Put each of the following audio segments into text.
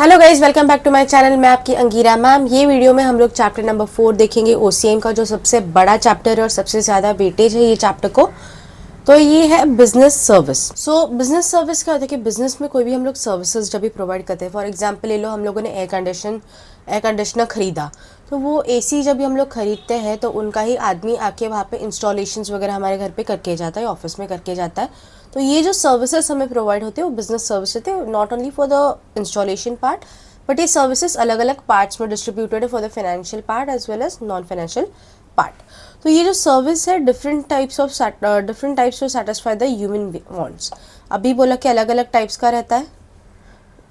Hello guys, welcome back to my channel. मैं आपकी Angira ma'am. ये वीडियो में हम लोग चैप्टर नंबर 4 देखेंगे, ओसीएम का, जो सबसे बड़ा चैप्टर है और सबसे ज़्यादा वेटेज है ये चैप्टर को। तो ये है बिजनेस सर्विस। सो बिजनेस सर्विस क्या होता है कि बिजनेस में कोई भी हम लोग सर्विसेज जब भी प्रोवाइड करते हैं, फॉर एग्जांपल ले लो, हम लोगों ने एयर कंडीशनर खरीदा, तो वो एसी जब भी हम लोग खरीदते हैं तो उनका ही आदमी आके वहाँ पे इंस्टॉलेशंस वगैरह हमारे घर पे करके जाता है, ऑफिस में करके जाता है। तो ये जो सर्विसेज हमें प्रोवाइड होते हैं वो बिजनेस सर्विस होते हैं, not only for the installation part, but ये सर्विसेज अलग अलग पार्ट्स में डिस्ट्रीब्यूटेड है, for the financial part as well as non financial part. तो ये जो सर्विस है different types to satisfy the human wants. अभी बोला कि अलग अलग टाइप्स का रहता है,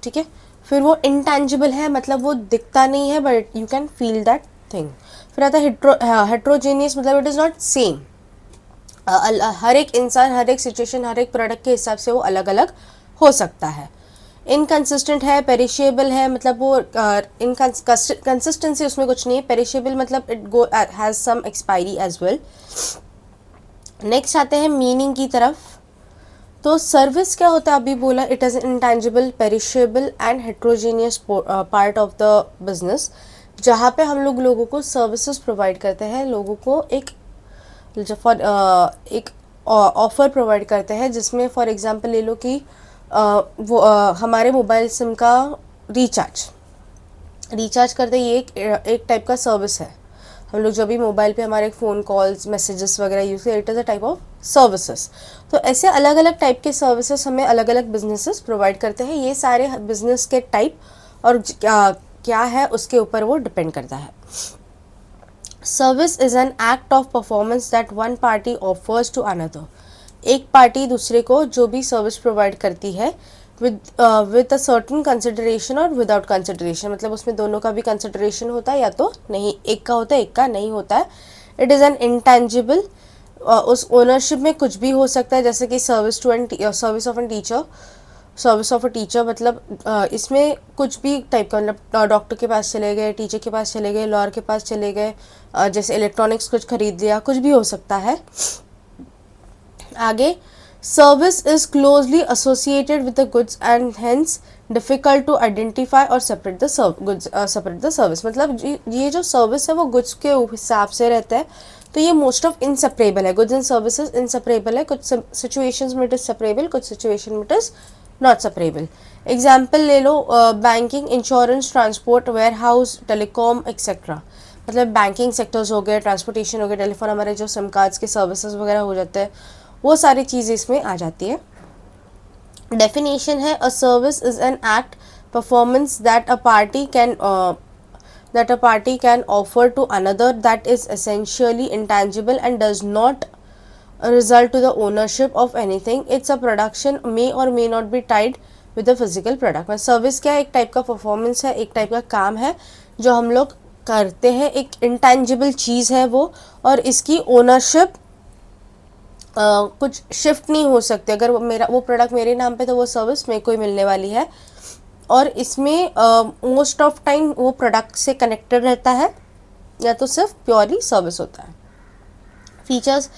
ठीक है। फिर वो इंटेंजिबल है, मतलब वो दिखता नहीं है but you can feel that thing. फिर आता है हेट्रोजेनियस, मतलब इट इज़ नॉट सेम। हर एक इंसान, हर एक सिचुएशन, हर एक प्रोडक्ट के हिसाब से वो अलग अलग हो सकता है। इनकंसिस्टेंट है, पेरिशेबल है, मतलब वो कंसिस्टेंसी उसमें कुछ नहीं है। पेरिशेबल मतलब it go has some expiry as well. Next आते हैं मीनिंग की तरफ। तो सर्विस क्या होता है, अभी बोला it is intangible, perishable and heterogeneous part of the business, जहाँ पे हम लोग लोगों को सर्विसेज प्रोवाइड करते हैं, लोगों को एक ऑफ़र प्रोवाइड करते हैं, जिसमें फॉर एग्जांपल ले लो कि वो हमारे मोबाइल सिम का रिचार्ज करते, ये एक टाइप का सर्विस है। हम लोग जब भी मोबाइल पे हमारे फ़ोन कॉल्स, मैसेजेस वगैरह यूज़ करते, it is a type of services. तो ऐसे अलग अलग टाइप के सर्विसेज हमें अलग अलग बिजनेसेस प्रोवाइड करते हैं। ये सारे बिजनेस के टाइप और क्या है उसके ऊपर वो डिपेंड करता है। Service is an act of performance that one party offers to another. एक पार्टी दूसरे को जो भी सर्विस प्रोवाइड करती है विद अ सर्टन कंसिडरेशन और विदाउट कंसिडरेशन, मतलब उसमें दोनों का भी कंसिडरेशन होता है, या तो नहीं, एक का होता है एक का नहीं होता है। इट इज़ एन इंटेंजिबल, उस ओनरशिप में कुछ भी हो सकता है, जैसे कि सर्विस ऑफ अ टीचर, मतलब इसमें कुछ भी टाइप का, मतलब डॉक्टर के पास चले गए, टीचर के पास चले गए, लॉयर के पास चले गए, जैसे इलेक्ट्रॉनिक्स कुछ खरीद लिया, कुछ भी हो सकता है। आगे, service is closely associated with the goods and hence difficult to identify और सेपरेट द सर्विस, मतलब ये जो सर्विस है वो गुड्स के हिसाब से रहता है, तो ये मोस्ट ऑफ इनसेपरेबल है। गुड्स एंड सर्विसेज इनसेपरेबल है, कुछ सिचुएशंस में इट इज सेपरेबल, कुछ सिचुएशन में it is not separable. Example ले लो, banking, insurance, transport, warehouse, telecom etcetera, मतलब बैंकिंग सेक्टर्स हो गए, ट्रांसपोर्टेशन हो गया, टेलीफोन, हमारे जो सिम कार्ड्स के सर्विसेज वगैरह हो जाते हैं, वो सारी चीज़ें इसमें आ जाती है। डेफिनेशन है, a service is an act performance that a party can offer to another that is essentially intangible and does not result to the ownership of anything. Its a production may or may not be tied with a physical product. Service क्या है, एक type का performance है, एक type का काम है जो हम लोग करते हैं, एक इंटेंजिबल चीज़ है वो, और इसकी ओनरशिप कुछ शिफ्ट नहीं हो सकते। अगर वो प्रोडक्ट मेरे नाम पे, तो वो सर्विस मेरे को ही मिलने वाली है, और इसमें मोस्ट ऑफ टाइम वो प्रोडक्ट से कनेक्टेड रहता है, या तो सिर्फ प्योरली सर्विस होता है। फीचर्स,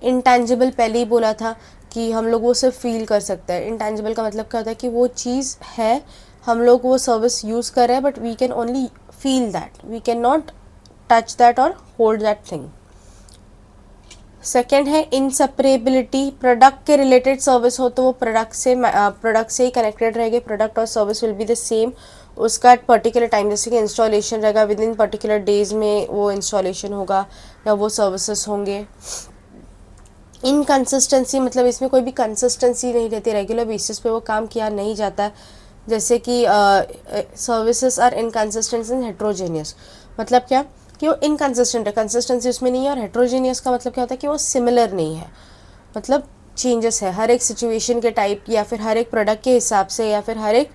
इंटेंजिबल पहले ही बोला था कि हम लोग वो सिर्फ फील कर सकते हैं। इंटेंजिबल का मतलब क्या होता है कि वो चीज़ है, हम लोग वो सर्विस यूज़ कर रहे हैं, but we can only feel that, we can not touch that और होल्ड दैट थिंग। सेकेंड है इनसेपरेबिलिटी, प्रोडक्ट के रिलेटेड सर्विस हो तो वो प्रोडक्ट से ही कनेक्टेड रहेंगे, प्रोडक्ट और service will be the same. उसका पर्टिकुलर टाइम, जैसे कि इंस्टॉलेशन रहेगा, विद इन पर्टिकुलर डेज में वो इंस्टॉलेशन होगा या वो सर्विसेज होंगे। इनकन्सिस्टेंसी, मतलब इसमें कोई भी कंसिस्टेंसी नहीं रहती, रेगुलर बेसिस पे वो काम किया नहीं जाता है, जैसे कि services are inconsistent and heterogeneous, मतलब क्या कि वो इनकन्सिस्टेंट है, कंसिस्टेंसी उसमें नहीं है। और हेट्रोजेनियस का मतलब क्या होता है कि वो सिमिलर नहीं है, मतलब चेंजेस है हर एक सिचुएशन के टाइप, या फिर हर एक प्रोडक्ट के हिसाब से, या फिर हर एक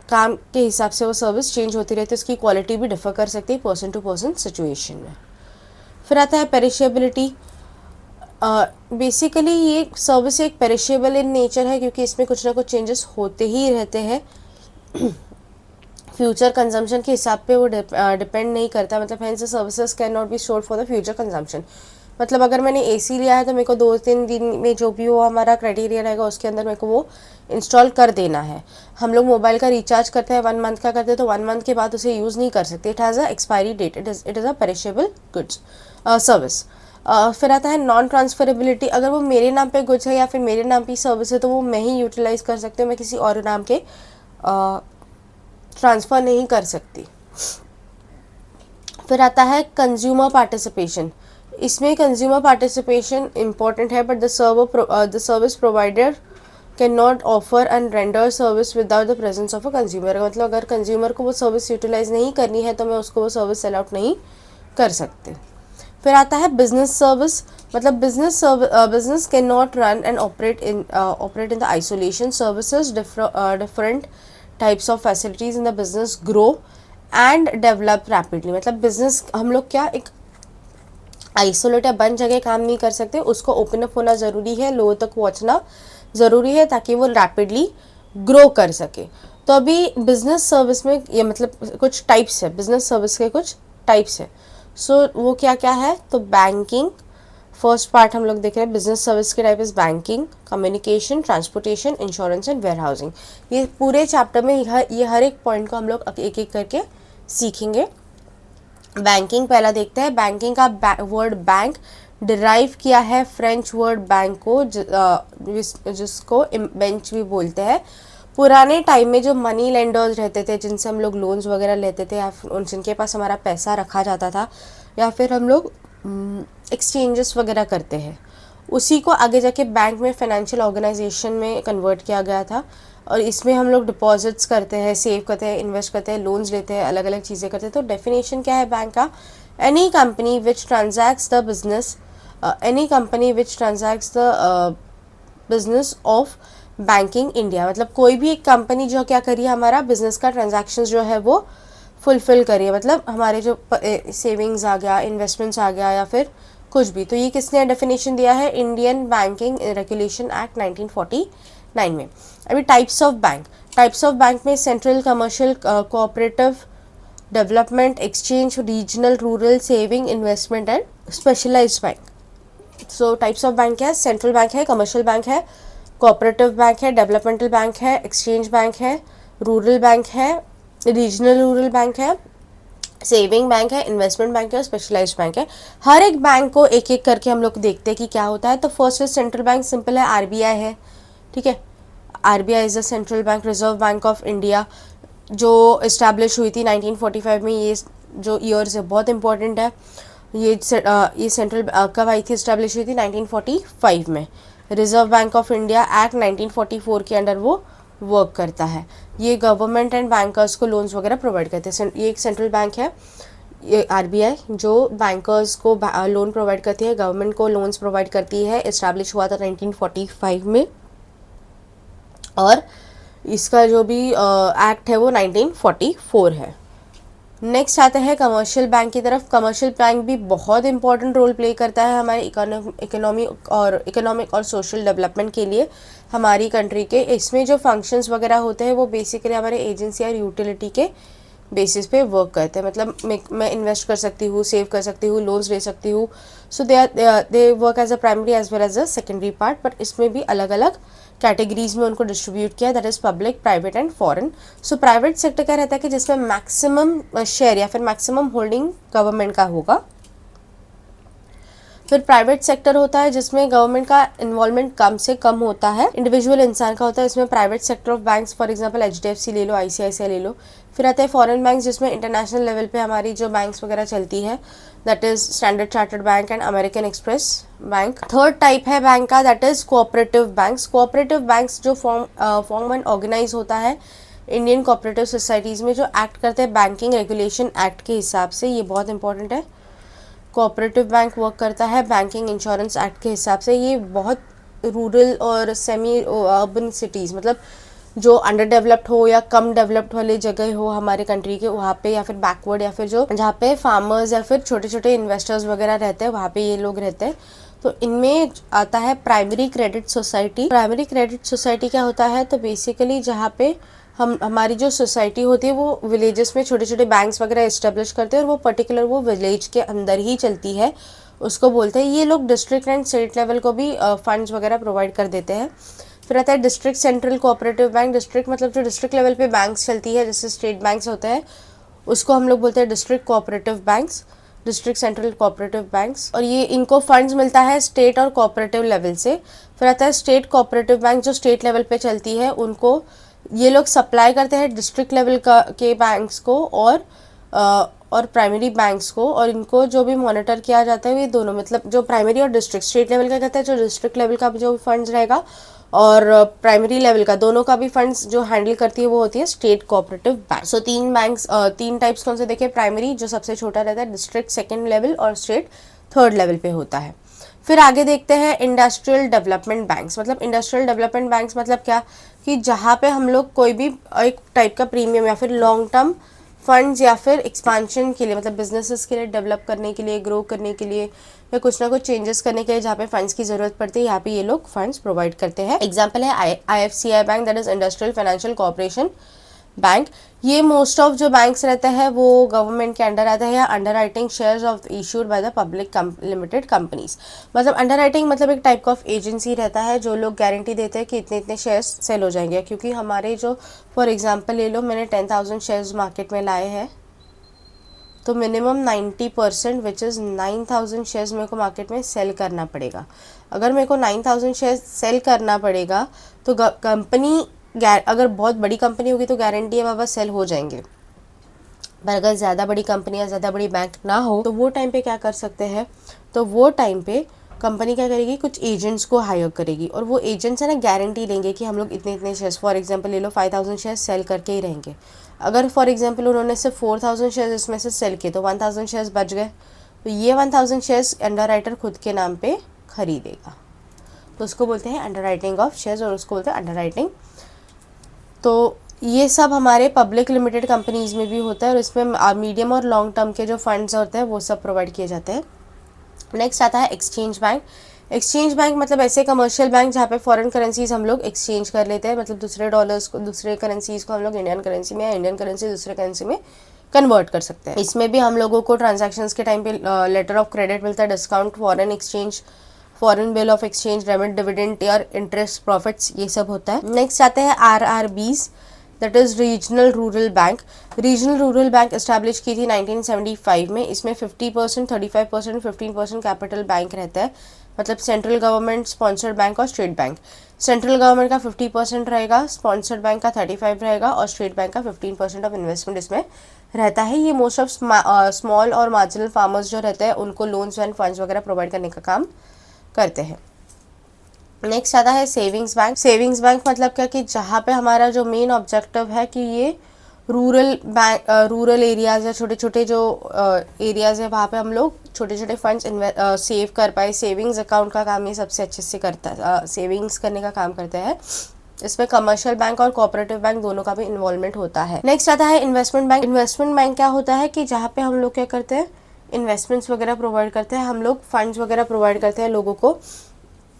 काम के हिसाब से वो सर्विस चेंज होती रहती है, उसकी क्वालिटी भी डिफर कर सकती है पर्सन टू पर्सन सिचुएशन में। फिर आता है पेरिशेबिलिटी। बेसिकली ये सर्विस एक पेरिशेबल इन नेचर है, क्योंकि इसमें कुछ ना कुछ चेंजेस होते ही रहते हैं। फ्यूचर कंजम्पशन के हिसाब पे वो डिपेंड नहीं करता, मतलब hence services can not be stored for the future consumption. मतलब अगर मैंने एसी लिया है तो मेरे को 2-3 दिन में जो भी वो हमारा क्राइटेरिया रहेगा उसके अंदर मेरे को वो इंस्टॉल कर देना है। हम लोग मोबाइल का रिचार्ज करते हैं 1 मंथ का करते हैं तो 1 मंथ के बाद उसे यूज़ नहीं कर सकते। It has a expiry date, it is a perishable goods service. फिर आता है नॉन ट्रांसफरेबिलिटी। अगर वो मेरे नाम पे गुड्स है या फिर मेरे नाम पे सर्विस है तो वो मैं ही यूटिलाइज़ कर सकती हूँ, मैं किसी और नाम के ट्रांसफ़र नहीं कर सकती। फिर आता है कंज्यूमर पार्टिसिपेशन। इसमें कंज्यूमर पार्टिसिपेशन इंपॉर्टेंट है, but the service provider can not offer and render service without the presence of a consumer. मतलब अगर कंज्यूमर को वो सर्विस यूटिलाइज नहीं करनी है तो मैं उसको वो सर्विस सेल आउट नहीं कर सकते। फिर आता है बिजनेस सर्विस। मतलब business can not run and operate in the isolation. Services different types of facilities in the business grow and develop rapidly. मतलब बिजनेस हम लोग क्या एक आइसोलेट या बंद जगह काम नहीं कर सकते, उसको ओपन अप होना ज़रूरी है, लोगों तक पहुंचना ज़रूरी है ताकि वो रैपिडली ग्रो कर सके। तो अभी बिजनेस सर्विस में ये मतलब कुछ टाइप्स है, बिजनेस सर्विस के कुछ टाइप्स है। सो वो क्या क्या है, तो बैंकिंग फर्स्ट पार्ट हम लोग देख रहे हैं। बिजनेस सर्विस के type is banking, communication, transportation, insurance and warehousing. ये पूरे चैप्टर में ये हर एक पॉइंट को हम लोग एक एक करके सीखेंगे। बैंकिंग पहला देखते हैं। बैंकिंग का वर्ड बैंक डिराइव किया है फ्रेंच वर्ड बैंक को, जिसको बेंच भी बोलते हैं। पुराने टाइम में जो मनी लेंडर्स रहते थे, जिनसे हम लोग लोन्स वगैरह लेते थे या फिर जिनके पास हमारा पैसा रखा जाता था या फिर हम लोग एक्सचेंजेस वगैरह करते हैं, उसी को आगे जाके बैंक में फाइनेंशियल ऑर्गेनाइजेशन में कन्वर्ट किया गया था। और इसमें हम लोग डिपॉजिट्स करते हैं, सेव करते हैं, इन्वेस्ट करते हैं, लोन्स लेते हैं, अलग अलग चीज़ें करते हैं। तो डेफिनेशन क्या है बैंक का, any company which transacts the business business of banking India. मतलब कोई भी एक कंपनी जो क्या करिए हमारा बिजनेस का ट्रांजैक्शन जो है वो फुलफिल करिए। मतलब हमारे जो सेविंग्स आ गया, इन्वेस्टमेंट्स आ गया या फिर कुछ भी। तो ये किसने डेफिनेशन दिया है, इंडियन बैंकिंग रेगुलेशन एक्ट 1949 में। अभी टाइप्स ऑफ बैंक में central, commercial, cooperative, development, exchange, regional, rural, saving, investment and specialised bank. So types of bank है, सेंट्रल बैंक है, कमर्शियल बैंक है, कोऑपरेटिव बैंक है, डेवलपमेंटल बैंक है, exchange bank है, rural bank है, regional rural bank है, saving bank है, investment bank है और स्पेशलाइज्ड बैंक है। हर एक बैंक को एक एक करके हम लोग देखते हैं कि क्या होता है। तो first is central bank, simple है, आरबीआई है, ठीक है। RBI is the central bank, reserve bank of India, जो इस्टेब्लिश हुई थी 1945 में। ये जो ईयर्स है बहुत इंपॉर्टेंट है। ये सेंट्रल कब आई थी, इस्टेब्लिश हुई थी 1945 में। Reserve bank of India act 1944 के अंडर वो वर्क करता है। ये गवर्नमेंट एंड बैंकर्स को लोन्स वगैरह प्रोवाइड करते हैं। ये एक सेंट्रल बैंक है, ये आरबीआई, जो बैंकर्स को लोन प्रोवाइड करती है, गवर्नमेंट को लोन्स प्रोवाइड करती है। इस्टेब्लिश हुआ था 1945 में और इसका जो भी एक्ट है वो 1944 है। नेक्स्ट आते हैं कमर्शियल बैंक की तरफ। कमर्शियल बैंक भी बहुत इंपॉर्टेंट रोल प्ले करता है हमारे इकोनॉमिक और सोशल डेवलपमेंट के लिए हमारी कंट्री के। इसमें जो फंक्शंस वगैरह होते हैं वो बेसिकली हमारे एजेंसी और यूटिलिटी के बेसिस पे वर्क करते हैं। मतलब मैं इन्वेस्ट कर सकती हूँ, सेव कर सकती हूँ, लोन्स ले सकती हूँ। So they work as a primary as well as a secondary part, but इसमें भी अलग अलग कैटेगरीज में उनको डिस्ट्रीब्यूट किया, that is public, private and foreign. So private sector क्या रहता है कि जिसमें मैक्सिमम शेयर या फिर मैक्सिमम होल्डिंग गवर्नमेंट का होगा। फिर प्राइवेट सेक्टर होता है जिसमें गवर्नमेंट का इन्वॉल्वमेंट कम से कम होता है, इंडिविजुअल इंसान का होता है। इसमें private sector of banks, for example HDFC ले लो, आईसीआईसीआई ले लो। फिर आते हैं फॉरेन बैंक्स जिसमें इंटरनेशनल लेवल पे हमारी जो बैंक्स वगैरह चलती है, that is standard chartered bank and American express bank. Third type है बैंक का, that is cooperative banks. Cooperative banks जो फॉर्म एंड ऑर्गेनाइज होता है इंडियन कोऑपरेटिव सोसाइटीज़ में, जो एक्ट करते हैं बैंकिंग रेगुलेशन एक्ट के हिसाब से। ये बहुत इंपॉर्टेंट है। कोऑपरेटिव बैंक वर्क करता है बैंकिंग इंश्योरेंस एक्ट के हिसाब से। ये बहुत रूरल और सेमी अर्बन सिटीज़, मतलब जो अंडर डेवलप्ड हो या कम डेवलप्ड वाले जगह हो हमारे कंट्री के, वहाँ पे, या फिर बैकवर्ड, या फिर जो जहाँ पे फार्मर्स या फिर छोटे छोटे इन्वेस्टर्स वगैरह रहते हैं, वहाँ पे ये लोग रहते हैं। तो इनमें आता है primary credit society. Primary credit society क्या होता है, तो बेसिकली जहाँ पे हमारी जो सोसाइटी होती है वो विलेजेस में छोटे छोटे बैंक्स वगैरह इस्टेब्लिश करते हैं और वो पर्टिकुलर वो विलेज के अंदर ही चलती है। उसको बोलते हैं। ये लोग डिस्ट्रिक्ट एंड स्टेट लेवल को भी फंड्स वगैरह प्रोवाइड कर देते हैं। फिर आता है district central cooperative bank. District मतलब जो डिस्ट्रिक्ट लेवल पे बैंक्स चलती है, जैसे स्टेट बैंक्स होते हैं, उसको हम लोग बोलते हैं district cooperative banks, district central cooperative banks. और ये इनको फंड्स मिलता है स्टेट और कोऑपरेटिव लेवल से। फिर आता है स्टेट कोऑपरेटिव बैंक, जो स्टेट लेवल पे चलती है, उनको ये लोग सप्लाई करते हैं डिस्ट्रिक्ट लेवल का के बैंक्स को और प्राइमरी बैंक्स को, और इनको जो भी मॉनिटर किया जाता है ये दोनों, मतलब जो प्राइमरी और डिस्ट्रिक्ट, स्टेट लेवल का कहता है जो डिस्ट्रिक्ट लेवल का जो फंड्स रहेगा, और प्राइमरी लेवल का, दोनों का भी फंड्स जो हैंडल करती है वो होती है स्टेट कोऑपरेटिव बैंक। सो तीन टाइप्स कौन से देखे? प्राइमरी जो सबसे छोटा रहता है, डिस्ट्रिक्ट सेकेंड लेवल, और स्टेट थर्ड लेवल पे होता है। फिर आगे देखते हैं इंडस्ट्रियल डेवलपमेंट बैंक्स। मतलब इंडस्ट्रियल डेवलपमेंट बैंक्स मतलब क्या, कि जहाँ पे हम लोग कोई भी एक टाइप का प्रीमियम या फिर लॉन्ग टर्म फंड्स या फिर एक्सपांशन के लिए, मतलब बिजनेसेस के लिए डेवलप करने के लिए, ग्रो करने के लिए, या कुछ ना कुछ चेंजेस करने के लिए जहाँ पे फंड्स की जरूरत पड़ती है, यहाँ पे ये लोग फंड्स प्रोवाइड करते हैं। एग्जांपल है IFCI bank, that is industrial financial corporation bank. ये मोस्ट ऑफ जो बैंक्स रहते हैं वो गवर्नमेंट के अंडर आता है, या under writing shares of issued by the public limited companies. मतलब अंडर राइटिंग मतलब एक टाइप ऑफ एजेंसी रहता है जो लोग गारंटी देते हैं कि इतने इतने शेयर्स सेल हो जाएंगे। क्योंकि हमारे जो, फॉर एग्जांपल ले लो, मैंने 10,000 शेयर्स मार्केट में लाए हैं, तो मिनिमम 90% विच इज़ 9,000 शेयर्स मेरे को मार्केट में सेल करना पड़ेगा। अगर मेरे को 9,000 शेयर्स सेल करना पड़ेगा तो कंपनी, अगर बहुत बड़ी कंपनी होगी तो गारंटी है बाबा सेल हो जाएंगे। पर अगर ज़्यादा बड़ी कंपनी या ज़्यादा बड़ी बैंक ना हो तो वो टाइम पे क्या कर सकते हैं, तो वो टाइम पे कंपनी क्या करेगी, कुछ एजेंट्स को हायर करेगी, और वो एजेंट्स है ना गारंटी लेंगे कि हम लोग इतने इतने शेयर्स, फॉर एग्जांपल ले लो 5,000 शेयर्स सेल करके ही रहेंगे। अगर फॉर एग्जांपल उन्होंने सिर्फ 4,000 शेयर्स इसमें से सेल किए तो 1,000 शेयर्स बच गए, तो ये 1,000 शेयर्स अंडर राइटर खुद के नाम पे खरीदेगा, तो उसको बोलते हैं अंडर राइटिंग ऑफ शेयर्स, और उसको बोलते हैं अंडर राइटिंग। तो ये सब हमारे पब्लिक लिमिटेड कंपनीज में भी होता है, और इसमें मीडियम और लॉन्ग टर्म के जो फंड्स होते हैं वो सब प्रोवाइड किए जाते हैं। नेक्स्ट आता है एक्सचेंज बैंक। एक्सचेंज बैंक मतलब ऐसे कमर्शियल बैंक जहाँ पे फॉरेन करेंसीज हम लोग एक्सचेंज कर लेते हैं, मतलब दूसरे डॉलर्स को, दूसरे करेंसीज को हम लोग इंडियन करेंसी में, या इंडियन करेंसी दूसरे करेंसी में कन्वर्ट कर सकते हैं। इसमें भी हम लोगों को ट्रांजैक्शंस के टाइम पे लेटर ऑफ क्रेडिट मिलता है, discount, foreign exchange, foreign bill of exchange, remit, dividend या इंटरेस्ट, प्रॉफिट्स, ये सब होता है। नेक्स्ट आते हैं RRBs, that is regional rural bank. Regional rural bank establish की थी 1975 में। इसमें 50%, 35%, 15% कैपिटल बैंक रहता है, मतलब सेंट्रल गवर्नमेंट स्पॉन्सर्ड बैंक और स्टेट बैंक। सेंट्रल गवर्नमेंट का 50% रहेगा, स्पॉन्सर्ड बैंक का 35% रहेगा, और स्टेट बैंक का 15% ऑफ इन्वेस्टमेंट इसमें रहता है। ये मोस्ट ऑफ स्मॉल और मार्जिनल फार्मर्स जो रहते हैं उनको लोन्स एंड फंड्स वगैरह प्रोवाइड करने का काम करते हैं। नेक्स्ट आता है सेविंग्स बैंक। सेविंग्स बैंक मतलब क्या, कि जहाँ पे हमारा जो मेन ऑब्जेक्टिव है कि ये रूरल बैंक, रूरल एरियाज़ या छोटे छोटे जो एरियाज़ है वहाँ पे हम लोग छोटे छोटे फंड्स सेव कर पाए। सेविंग्स अकाउंट का काम ये सबसे अच्छे से करता है, सेविंग्स करने का काम करता है। इसमें कमर्शियल बैंक और कोऑपरेटिव बैंक दोनों का भी इन्वॉल्वमेंट होता है। नेक्स्ट आता है इन्वेस्टमेंट बैंक। इन्वेस्टमेंट बैंक क्या होता है, कि जहाँ पे हम लोग क्या करते हैं, इन्वेस्टमेंट्स वगैरह प्रोवाइड करते हैं, हम लोग फंड्स वगैरह प्रोवाइड करते हैं लोगों को।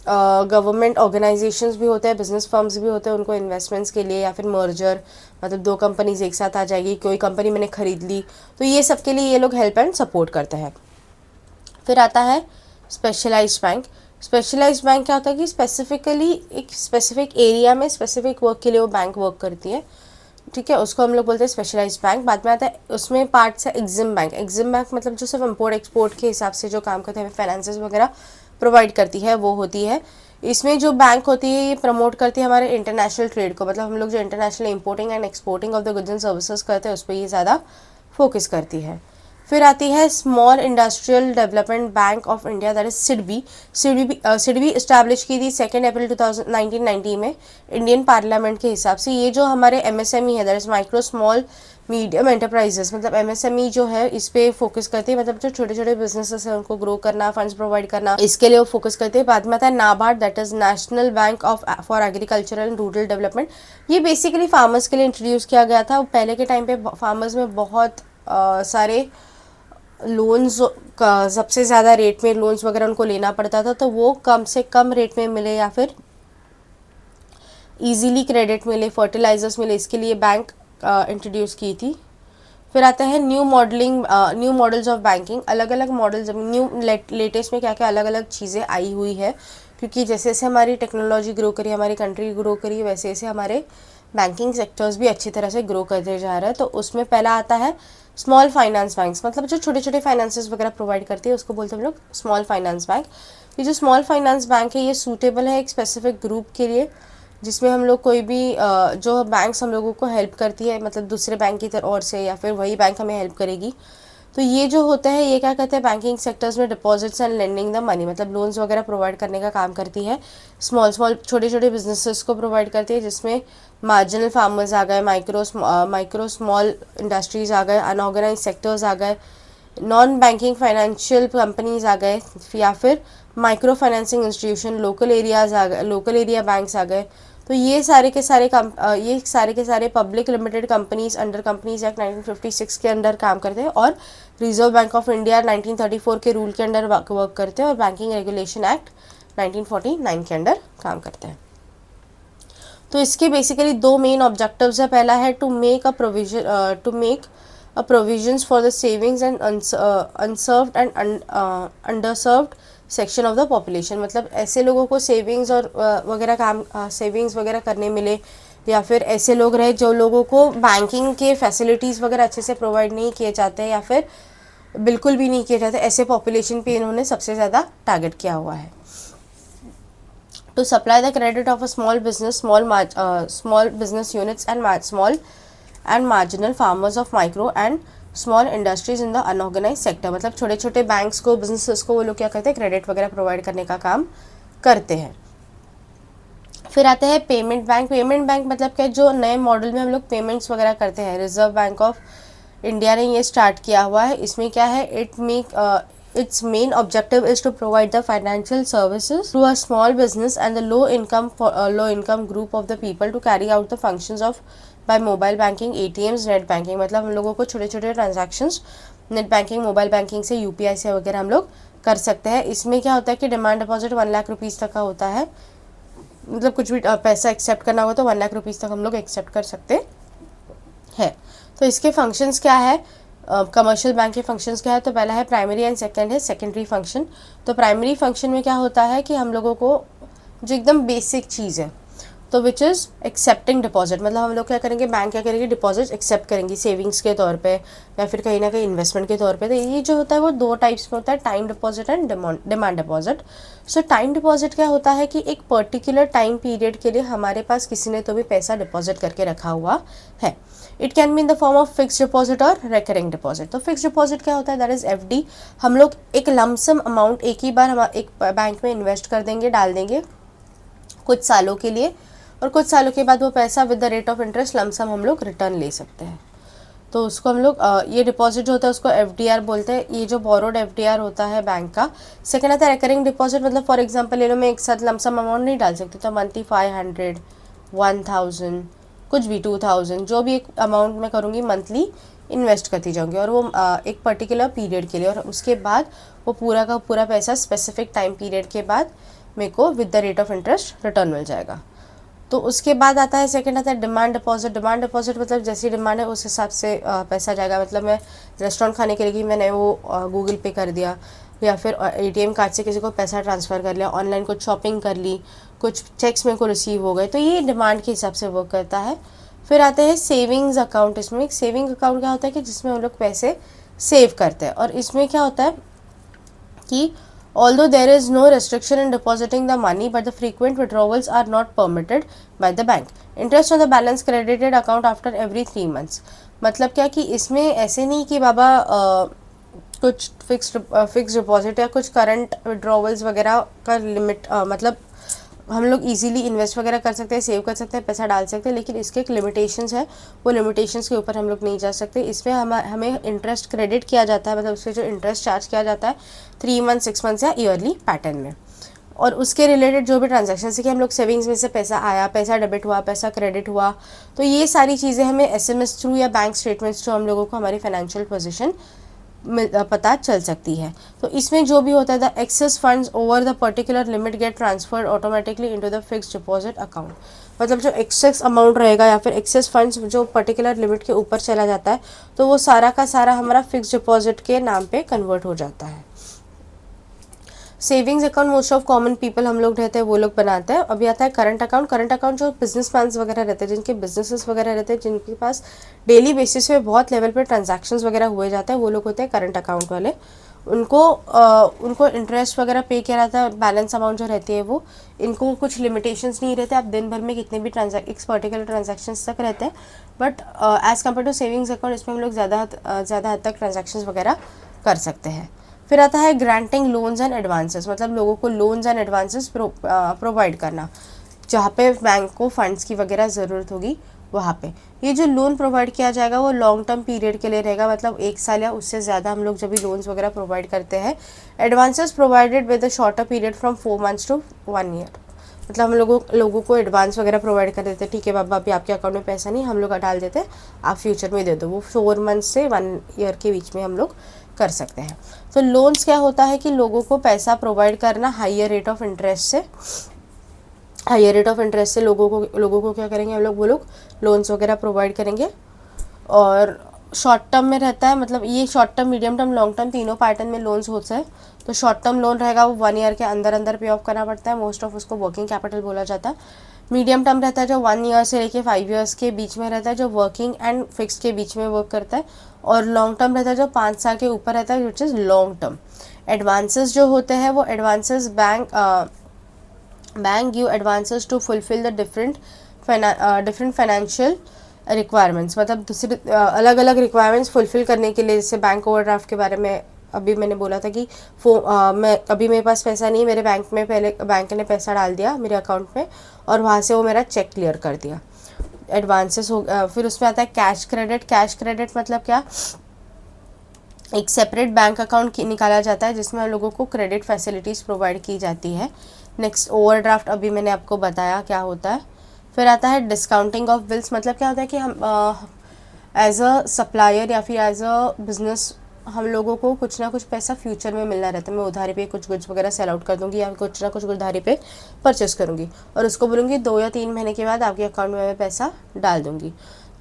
गवर्नमेंट ऑर्गेनाइजेशंस भी होते हैं, बिजनेस फर्म्स भी होते हैं, उनको इन्वेस्टमेंट्स के लिए, या फिर मर्जर, मतलब दो कंपनीज एक साथ आ जाएगी, कोई कंपनी मैंने खरीद ली, तो ये सब के लिए ये लोग हेल्प एंड सपोर्ट करते हैं। फिर आता है स्पेशलाइज्ड बैंक। स्पेशलाइज्ड बैंक क्या होता है, कि स्पेसिफिकली एक स्पेसिफिक एरिया में स्पेसिफिक वर्क के लिए वो बैंक वर्क करती है, ठीक है, उसको हम लोग बोलते हैं स्पेशलाइज्ड बैंक। बाद में आता है, उसमें पार्ट्स है एग्जिम बैंक। एग्जिम बैंक मतलब जो सिर्फ इम्पोर्ट एक्सपोर्ट के हिसाब से जो काम करते हैं, फाइनेंसेस वगैरह प्रोवाइड करती है, वो होती है। इसमें जो बैंक होती है ये प्रमोट करती है हमारे इंटरनेशनल ट्रेड को, मतलब हम लोग जो international importing and exporting of the goods and services करते हैं उस पर ये ज़्यादा फोकस करती है। फिर आती है small industrial development bank of India, that is SIDBI. SIDBI establish की थी 2 अप्रैल 1990 में इंडियन पार्लियामेंट के हिसाब से। ये जो हमारे MSME है, that is micro small medium enterprises, मतलब MSME जो है इस पे फोकस करती है, मतलब जो छोटे छोटे बिजनेसेस हैं उनको ग्रो करना, फंड्स प्रोवाइड करना, इसके लिए वो फोकस करते हैं। बाद में आता है NABARD, that is national bank of for agriculture and rural development. ये बेसिकली फार्मर्स के लिए इंट्रोड्यूस किया गया था। पहले के टाइम पे फार्मर्स में बहुत सारे लोन्स का, सबसे ज़्यादा रेट में लोन्स वगैरह उनको लेना पड़ता था, तो वो कम से कम रेट में मिले या फिर इजीली क्रेडिट मिले, फर्टिलाइजर्स मिले, इसके लिए बैंक इंट्रोड्यूस की थी। फिर आता है न्यू मॉडल्स ऑफ बैंकिंग, अलग अलग मॉडल्स, न्यू लेटेस्ट में क्या क्या अलग अलग चीज़ें आई हुई है, क्योंकि जैसे जैसे हमारी टेक्नोलॉजी ग्रो करी, हमारी कंट्री ग्रो करी, वैसे वैसे हमारे बैंकिंग सेक्टर्स भी अच्छी तरह से ग्रो करते जा रहा है। तो उसमें पहला आता है स्मॉल फाइनेंस बैंक्स, मतलब जो छोटे छोटे फाइनेंसेस वगैरह प्रोवाइड करती है उसको बोलते हैं हम लोग स्मॉल फाइनेंस बैंक। ये जो स्मॉल फाइनेंस बैंक है ये सूटेबल है एक स्पेसिफिक ग्रुप के लिए, जिसमें हम लोग कोई भी जो बैंक्स हम लोगों को हेल्प करती है, मतलब दूसरे बैंक की तरफ ओर से या फिर वही बैंक हमें हेल्प करेगी, तो ये जो होता है ये क्या कहते हैं, बैंकिंग सेक्टर्स में deposits and lending the money, मतलब लोन्स वगैरह प्रोवाइड करने का काम करती है। स्मॉल छोटे छोटे बिजनेसेस को प्रोवाइड करती है, जिसमें मार्जिनल फार्मर्स आ गए, माइक्रो स्मॉल इंडस्ट्रीज आ गए, अनऑर्गेनाइज सेक्टर्स आ गए, नॉन बैंकिंग फाइनेंशियल कंपनीज आ गए, या फिर micro financing institution, local area banks आ गए। तो ये सारे के सारे public limited companies under companies act 1956 के अंडर काम करते हैं, और रिजर्व बैंक ऑफ इंडिया 1934 के रूल के अंडर वर्क करते हैं, और बैंकिंग रेगुलेशन एक्ट 1949 के अंडर काम करते हैं। तो इसके बेसिकली दो मेन ऑब्जेक्टिव्स है। पहला है to make a provisions for the savings and unserved and underserved section of the population, मतलब ऐसे लोगों को सेविंग्स और सेविंग्स वगैरह करने मिले, या फिर ऐसे लोग रहे जो लोगों को बैंकिंग के फैसिलिटीज़ वगैरह अच्छे से प्रोवाइड नहीं किए जाते हैं या फिर बिल्कुल भी नहीं किए जाते, ऐसे पॉपुलेशन पे इन्होंने सबसे ज़्यादा टारगेट किया हुआ है। To supply the credit of a small business units and small and marginal farmers of micro and small industries in the unorganised sector, मतलब छोटे छोटे बैंक्स को, बिजनेसेस को वो लोग क्या करते हैं, क्रेडिट वगैरह प्रोवाइड करने का काम करते हैं। फिर आते हैं पेमेंट बैंक। पेमेंट बैंक मतलब क्या, जो नए मॉडल में हम लोग पेमेंट्स वगैरह करते हैं, रिजर्व बैंक ऑफ इंडिया ने ये स्टार्ट किया हुआ है। इसमें क्या है, its main objective is to provide the financial services to a small business and the low income group of the people to carry out the functions of by mobile banking, ATMs, net banking, मतलब हम लोगों को छोटे छोटे transactions net banking, mobile banking से, UPI से वगैरह हम लोग कर सकते हैं। इसमें क्या होता है कि डिमांड डिपॉजिट 1 लाख रुपीज़ तक का होता है, मतलब कुछ भी पैसा एक्सेप्ट करना होगा तो 1 लाख रुपीज़ तक हम लोग एक्सेप्ट कर सकते हैं। तो इसके फंक्शंस क्या है, कमर्शियल बैंक के फंक्शंस क्या है, तो पहला है प्राइमरी एंड सेकंड है सेकेंडरी फंक्शन। तो प्राइमरी फंक्शन में क्या होता है कि हम लोगों को जो एकदम बेसिक चीज़ है, तो विच इज़ एक्सेप्टिंग डिपॉजिट, मतलब हम लोग क्या करेंगे, बैंक क्या करेंगे, डिपॉजिट एक्सेप्ट करेंगे सेविंग्स के तौर पे या फिर कहीं ना कहीं इन्वेस्टमेंट के तौर पे। तो ये जो होता है वो दो टाइप्स में होता है, time deposit and demand deposit. So time deposit क्या होता है कि एक पर्टिकुलर टाइम पीरियड के लिए हमारे पास किसी ने तो भी पैसा डिपॉजिट करके रखा हुआ है। It can be in the form of fix deposit और रिकरिंग डिपॉजिट। तो फिक्स डिपॉजिट क्या होता है, दैट इज FD। हम लोग एक लमसम अमाउंट एक ही बार हम एक बैंक में इन्वेस्ट कर देंगे, डाल देंगे कुछ सालों के लिए, और कुछ सालों के बाद वो पैसा with the rate of interest lump sum हम लोग रिटर्न ले सकते हैं। तो उसको हम लोग ये डिपॉजिट जो होता है उसको FDR बोलते हैं, ये जो बोरोड FDR होता है बैंक का। सेकंड आता है रिकरिंग डिपॉजिट, मतलब फॉर एग्जांपल ले लो मैं एक साथ लमसम अमाउंट नहीं डाल सकती, तो मंथली 500, 1000, कुछ भी 2000, जो भी एक अमाउंट मैं करूँगी मंथली इन्वेस्ट करती जाऊँगी, और वो एक पर्टिकुलर पीरियड के लिए, और उसके बाद वो पूरा का पूरा पैसा स्पेसिफिक टाइम पीरियड के बाद मेरे को with the rate of interest return मिल जाएगा। तो उसके बाद आता है सेकंड आता है डिमांड डिपॉजिट। डिमांड डिपॉजिट मतलब जैसी डिमांड है उस हिसाब से पैसा जाएगा, मतलब मैं रेस्टोरेंट खाने के लिए मैंने वो गूगल पे कर दिया, या फिर ATM कार्ड से किसी को पैसा ट्रांसफ़र कर लिया, ऑनलाइन कुछ शॉपिंग कर ली, कुछ चेक्स मेरे को रिसीव हो गए, तो ये डिमांड के हिसाब से वर्क करता है। फिर आते हैं सेविंग्स अकाउंट। इसमें एक सेविंग अकाउंट क्या होता है कि जिसमें हम लोग पैसे सेव करते हैं, और इसमें क्या होता है कि although there is no restriction in depositing the money, but the frequent withdrawals are not permitted by the bank. Interest on the balance credited account after every 3 months. मतलब क्या कि इसमें ऐसे नहीं कि बाबा कुछ फिक्स डिपॉजिट या कुछ करंट विड्रॉवल्स वगैरह का लिमिट, मतलब हम लोग इजीली इन्वेस्ट वगैरह कर सकते हैं, सेव कर सकते हैं, पैसा डाल सकते हैं, लेकिन इसके एक लिमिटेशंस है, वो लिमिटेशंस के ऊपर हम लोग नहीं जा सकते। इसमें हमें इंटरेस्ट क्रेडिट किया जाता है, मतलब उससे जो इंटरेस्ट चार्ज किया जाता है 3 मंथ, 6 मंथ्स या ईयरली पैटर्न में, और उसके रिलेटेड जो भी ट्रांजैक्शन से कि हम लोग सेविंग्स में से पैसा आया, पैसा डेबिट हुआ, पैसा क्रेडिट हुआ, तो ये सारी चीज़ें हमें SMS थ्रू या बैंक स्टेटमेंट्स थ्रू हम लोगों को हमारी फाइनेंशियल पोजीशन पता चल सकती है। तो इसमें जो भी होता है, the excess funds over the particular limit get transferred automatically into the fixed deposit account, मतलब जो एक्सेस अमाउंट रहेगा या फिर एक्सेस फंड्स जो पर्टिकुलर लिमिट के ऊपर चला जाता है तो वो सारा का सारा हमारा फिक्स डिपॉजिट के नाम पे कन्वर्ट हो जाता है। Savings account most of common people हम लोग रहते हैं वो लोग बनाते हैं। अभी आता है करंट अकाउंट। करंट अकाउंट जो बिजनेस मैन वगैरह रहते हैं, जिनके बिजनेसेस वगैरह रहते हैं, जिनके पास डेली बेसिस पे बहुत लेवल पे ट्रांजैक्शंस वगैरह हुए जाते हैं, वो लोग होते हैं करंट अकाउंट वाले। उनको इंटरेस्ट वगैरह पे किया जाता है, बैलेंस अमाउंट जो रहती है वो, इनको कुछ लिमिटेशंस नहीं रहते, आप दिन भर में कितने भी एक पर्टिकुलर ट्रांजैक्शंस तक रहते हैं। But as compare to savings account इसमें हम लोग ज़्यादा हद तक ट्रांजैक्शंस वगैरह कर सकते हैं। फिर आता है ग्रांटिंग लोन्स एंड एडवांसेस, मतलब लोगों को लोन्स एंड एडवांसेस प्रोवाइड करना, जहाँ पे बैंक को फंड्स की वगैरह ज़रूरत होगी वहाँ पे। ये जो लोन प्रोवाइड किया जाएगा वो लॉन्ग टर्म पीरियड के लिए रहेगा, मतलब 1 साल या उससे ज़्यादा हम लोग जब भी लोन्स वगैरह प्रोवाइड करते हैं। Advances provided with a shorter period from 4 months to 1 year, मतलब हम लोगों को एडवांस वगैरह प्रोवाइड कर देते हैं। ठीक है बाबा, अभी आपके अकाउंट में पैसा नहीं, हम लोग डाल देते हैं, आप फ्यूचर में दे दो। वो 4 मंथ से 1 ईयर के बीच में हम लोग कर सकते हैं। तो लोन्स क्या होता है कि लोगों को पैसा प्रोवाइड करना हाइयर रेट ऑफ इंटरेस्ट से। हाइयर रेट ऑफ इंटरेस्ट से लोगों को क्या करेंगे हम लोग, वो लोग लोन्स वगैरह प्रोवाइड करेंगे। और शॉर्ट टर्म में रहता है, मतलब ये short term, medium term, long term तीनों पैटर्न में लोन्स होते हैं। तो शॉर्ट टर्म लोन रहेगा वो 1 ईयर के अंदर अंदर पे ऑफ करना पड़ता है, मोस्ट ऑफ उसको वर्किंग कैपिटल बोला जाता है। मीडियम टर्म रहता है जो 1 ईयर से लेके 5 ईयर्स के बीच में रहता है, जो वर्किंग एंड फिक्स के बीच में वर्क करता है। और लॉन्ग टर्म रहता है जो 5 साल के ऊपर रहता है, which is long term. Advances जो होते हैं वो advances bank give advances to fulfil the different financial requirements, मतलब दूसरे अलग अलग रिक्वायरमेंट्स फुलफिल करने के लिए। जैसे बैंक ओवरड्राफ्ट के बारे में अभी मैंने बोला था कि मेरे पास पैसा नहीं, मेरे बैंक में पहले बैंक ने पैसा डाल दिया मेरे अकाउंट में और वहाँ से वो मेरा चेक क्लियर कर दिया, एडवांसेस हो। फिर उसमें आता है कैश क्रेडिट। कैश क्रेडिट मतलब क्या, एक सेपरेट बैंक अकाउंट निकाला जाता है जिसमें लोगों को क्रेडिट फैसिलिटीज़ प्रोवाइड की जाती है। नेक्स्ट ओवरड्राफ्ट अभी मैंने आपको बताया क्या होता है। फिर आता है डिस्काउंटिंग ऑफ बिल्स, मतलब क्या होता है कि हम एज अ सप्लायर या फिर एज अ बिजनेस हम लोगों को कुछ ना कुछ पैसा फ्यूचर में मिलना रहता है। मैं उधारी पे कुछ गुड्स वगैरह सेल आउट कर दूंगी या कुछ ना कुछ उधारी पे परचेस करूंगी और उसको बोलूँगी 2 या 3 महीने के बाद आपके अकाउंट में मैं पैसा डाल दूंगी।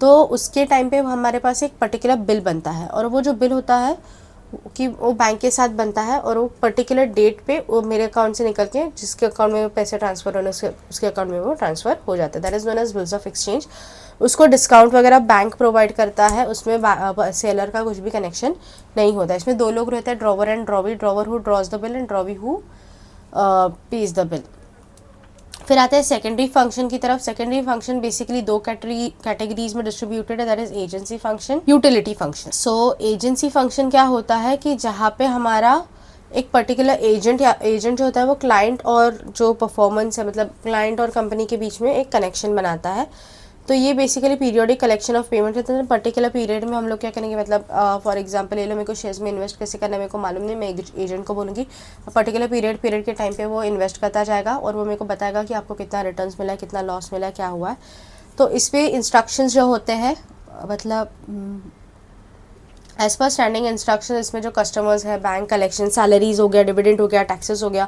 तो उसके टाइम पे हमारे पास एक पर्टिकुलर बिल बनता है और वो जो बिल होता है कि वो बैंक के साथ बनता है और वो पर्टिकुलर डेट पे वो मेरे अकाउंट से निकल के जिसके अकाउंट में पैसे ट्रांसफ़र होने उसके अकाउंट में वो ट्रांसफ़र हो जाता है। That is known as bills of exchange. उसको डिस्काउंट वगैरह बैंक प्रोवाइड करता है, उसमें सेलर का कुछ भी कनेक्शन नहीं होता है। इसमें 2 लोग रहते हैं, drawer and drawee. Drawer who draws the bill and drawee who page the bill. फिर आता है सेकेंडरी फंक्शन की तरफ। सेकेंडरी फंक्शन बेसिकली 2 कैटेगरीज में डिस्ट्रीब्यूटेड है, that is agency function, utility function. So agency function क्या होता है कि जहाँ पे हमारा एक पर्टिकुलर एजेंट जो होता है वो क्लाइंट और जो परफॉर्मेंस है, मतलब क्लाइंट और कंपनी के बीच में एक कनेक्शन बनाता है। तो ये basically periodic collection of payment रहता है। पर्टिकुलर पीरियड में हम लोग क्या करेंगे, मतलब फॉर एग्जांपल ले लो, मेरे को शेयर्स में इन्वेस्ट कैसे करना है मेरे को मालूम नहीं, मैं एजेंट को बोलूँगी पर्टिकुलर पीरियड के टाइम पे वो इन्वेस्ट करता जाएगा और वो मेरे को बताएगा कि आपको कितना रिटर्न्स मिला है, कितना लॉस मिला है, क्या हुआ है। तो इस पर इंस्ट्रक्शंस जो होते हैं, मतलब एज पर स्टैंडिंग इंस्ट्रक्शन, इसमें जो कस्टमर्स है, बैंक कलेक्शन, सैलरीज हो गया, डिविडेंड हो गया, टैक्सेस हो गया,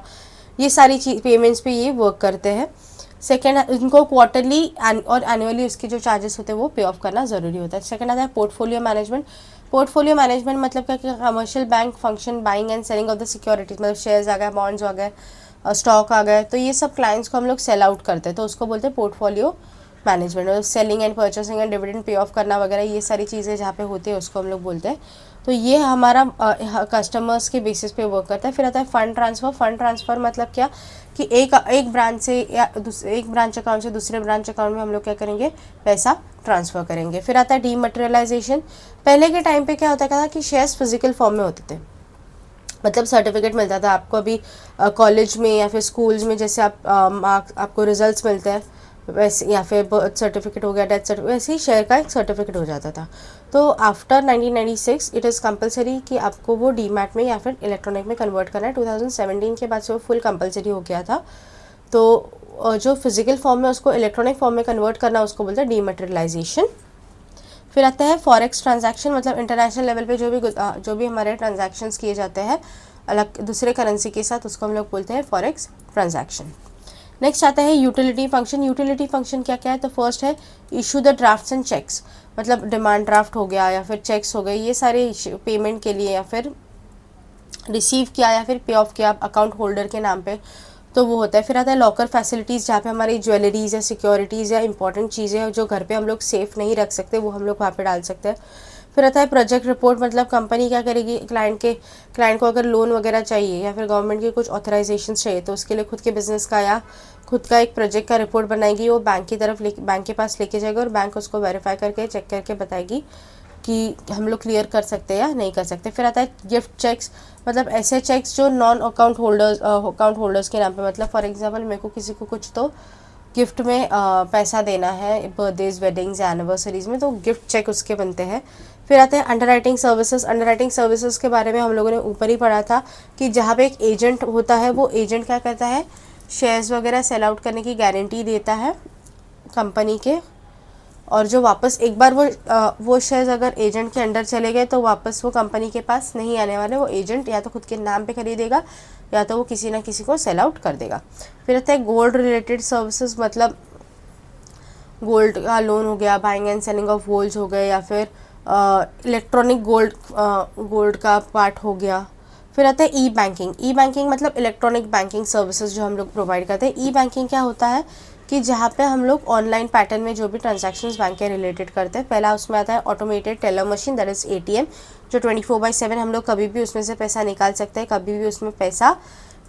ये सारी चीज पेमेंट्स पे ये वर्क करते हैं। सेकेंड, इनको क्वार्टरली और एनुअली उसके जो चार्जेस होते हैं वो पे ऑफ करना ज़रूरी होता है। सेकेंड आता है पोर्टफोलियो मैनेजमेंट। पोर्टफोलियो मैनेजमेंट मतलब क्या कि commercial bank function buying and selling of the securities, मतलब शेयर्स आ गए, बॉन्ड्स आ गए, स्टॉक आ गए, तो ये सब क्लाइंट्स को हम लोग सेल आउट करते हैं, तो उसको बोलते हैं पोर्टफोलियो मैनेजमेंट। और selling and purchasing and dividend pay of करना वगैरह, ये सारी चीज़ें जहाँ पे होती है उसको हम लोग बोलते हैं। तो ये हमारा कस्टमर्स के बेसिस पे वर्क करता है। फिर आता है फंड ट्रांसफ़र। फंड ट्रांसफ़र मतलब क्या कि एक ब्रांच से या एक ब्रांच अकाउंट से दूसरे ब्रांच अकाउंट में हम लोग क्या करेंगे, पैसा ट्रांसफ़र करेंगे। फिर आता है डीमटेरियलाइजेशन। पहले के टाइम पे क्या होता था कि शेयर्स फिजिकल फॉर्म में होते थे, मतलब सर्टिफिकेट मिलता था आपको। अभी कॉलेज में या फिर स्कूल्स में जैसे आपको रिजल्ट्स मिलते हैं वैसे, या फिर बर्थ सर्टिफिकेट हो गया, डेथ सर्टिफिकेट, वैसे ही शेयर का एक सर्टिफिकेट हो जाता था। तो आफ्टर 1996 इट इज़ कंपलसरी कि आपको वो डीमैट में या फिर इलेक्ट्रॉनिक में कन्वर्ट करना है। 2017 के बाद से वो फुल कंपलसरी हो गया था। तो जो फिजिकल फॉर्म में उसको इलेक्ट्रॉनिक फॉर्म में कन्वर्ट करना उसको बोलते हैं डीमटेरियलाइजेशन। फिर आता है फॉरेक्स ट्रांजैक्शन, मतलब इंटरनेशनल लेवल पे जो भी हमारे ट्रांजैक्शंस किए जाते हैं अलग दूसरे करेंसी के साथ, उसको हम लोग बोलते हैं फॉरेक्स ट्रांजैक्शन। नेक्स्ट आता है यूटिलिटी फंक्शन। यूटिलिटी फंक्शन क्या क्या है? तो फर्स्ट है issue the drafts and cheques, मतलब डिमांड ड्राफ्ट हो गया या फिर चेक्स हो गए, ये सारे पेमेंट के लिए या फिर रिसीव किया या फिर पे ऑफ किया अकाउंट होल्डर के नाम पे, तो वो होता है। फिर आता है लॉकर फैसिलिटीज़, जहाँ पे हमारी ज्वेलरीज या सिक्योरिटीज़ या इंपॉर्टेंट चीज़ें जो घर पे हम लोग सेफ नहीं रख सकते वो हम लोग वहाँ पे डाल सकते हैं। फिर आता है प्रोजेक्ट रिपोर्ट, मतलब कंपनी क्या करेगी, क्लाइंट को अगर लोन वगैरह चाहिए या फिर गवर्नमेंट के कुछ ऑथराइजेशन चाहिए तो उसके लिए खुद के बिजनेस का या खुद का एक प्रोजेक्ट का रिपोर्ट बनाएगी, वो बैंक के पास लेके जाएगा और बैंक उसको वेरीफाई करके चेक करके बताएगी कि हम लोग क्लियर कर सकते हैं या नहीं कर सकते। फिर आता है गिफ्ट चेक्स, मतलब ऐसे चेक्स जो नॉन अकाउंट होल्डर्स के नाम पे, मतलब फॉर एग्जांपल मेरे को किसी को कुछ तो गिफ्ट में पैसा देना है बर्थडेज, वेडिंग्स, एनिवर्सरीज में, तो गिफ्ट चेक उसके बनते हैं। फिर आते हैं अंडरराइटिंग सर्विसेज। अंडरराइटिंग सर्विसेज के बारे में हम लोगों ने ऊपर ही पढ़ा था कि जहाँ पे एक एजेंट होता है, वो एजेंट क्या करता है, शेयर्स वगैरह सेल आउट करने की गारंटी देता है कंपनी के, और जो वापस एक बार वो शेयर्स अगर एजेंट के अंडर चले गए तो वापस वो कंपनी के पास नहीं आने वाले, वो एजेंट या तो खुद के नाम पे खरीदेगा या तो वो किसी ना किसी को सेल आउट कर देगा। फिर आता है गोल्ड रिलेटेड सर्विसेज, मतलब गोल्ड का लोन हो गया, buying and selling of golds हो गए, या फिर इलेक्ट्रॉनिक गोल्ड का पार्ट हो गया। फिर आता है ई बैंकिंग। ई बैंकिंग मतलब इलेक्ट्रॉनिक बैंकिंग सर्विसेज जो हम लोग प्रोवाइड करते हैं। ई बैंकिंग क्या होता है कि जहाँ पे हम लोग ऑनलाइन पैटर्न में जो भी ट्रांजैक्शंस बैंक के रिलेटेड करते हैं, पहला उसमें आता है automated teller machine, that is ATM, जो 24/7 हम लोग कभी भी उसमें से पैसा निकाल सकते हैं, कभी भी उसमें पैसा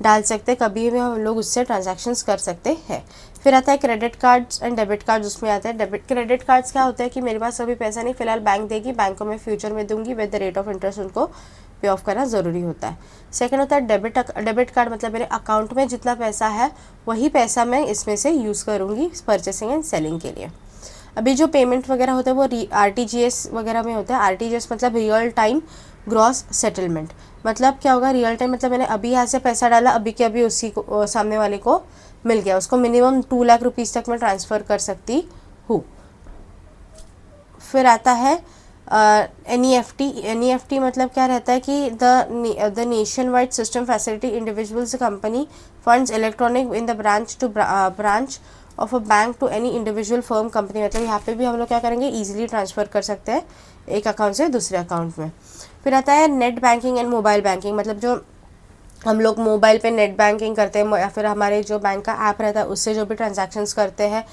डाल सकते हैं, कभी भी हम लोग उससे ट्रांजैक्शंस कर सकते हैं। फिर आता है credit cards and debit cards, उसमें आता है क्रेडिट कार्ड्स क्या होता है कि मेरे पास अभी पैसा नहीं, फिलहाल बैंक देगी, बैंक को मैं फ्यूचर में दूंगी, with the rate of interest उनको पे ऑफ करना ज़रूरी होता है। सेकंड होता है डेबिट कार्ड, मतलब मेरे अकाउंट में जितना पैसा है वही पैसा मैं इसमें से यूज़ करूँगी परचेसिंग एंड सेलिंग के लिए। अभी जो पेमेंट वगैरह होता है वो RTGS वगैरह में होता है। RTGS मतलब रियल टाइम ग्रॉस सेटलमेंट, मतलब क्या होगा रियल टाइम, मतलब मैंने अभी यहाँ से पैसा डाला, अभी के अभी उसी को सामने वाले को मिल गया, उसको मिनिमम 2 लाख रुपीज़ तक मैं ट्रांसफ़र कर सकती हूँ। फिर आता है NEFT मतलब क्या रहता है कि the nationwide system facility individuals company funds electronic in the branch of a bank to any individual firm company, मतलब यहाँ पे भी हम लोग क्या करेंगे, इजीली ट्रांसफ़र कर सकते हैं एक अकाउंट से दूसरे अकाउंट में। फिर आता है net banking and mobile banking, मतलब जो हम लोग मोबाइल पे नेट बैंकिंग करते हैं या फिर हमारे जो बैंक का ऐप रहता है उससे जो भी ट्रांजैक्शंस करते हैं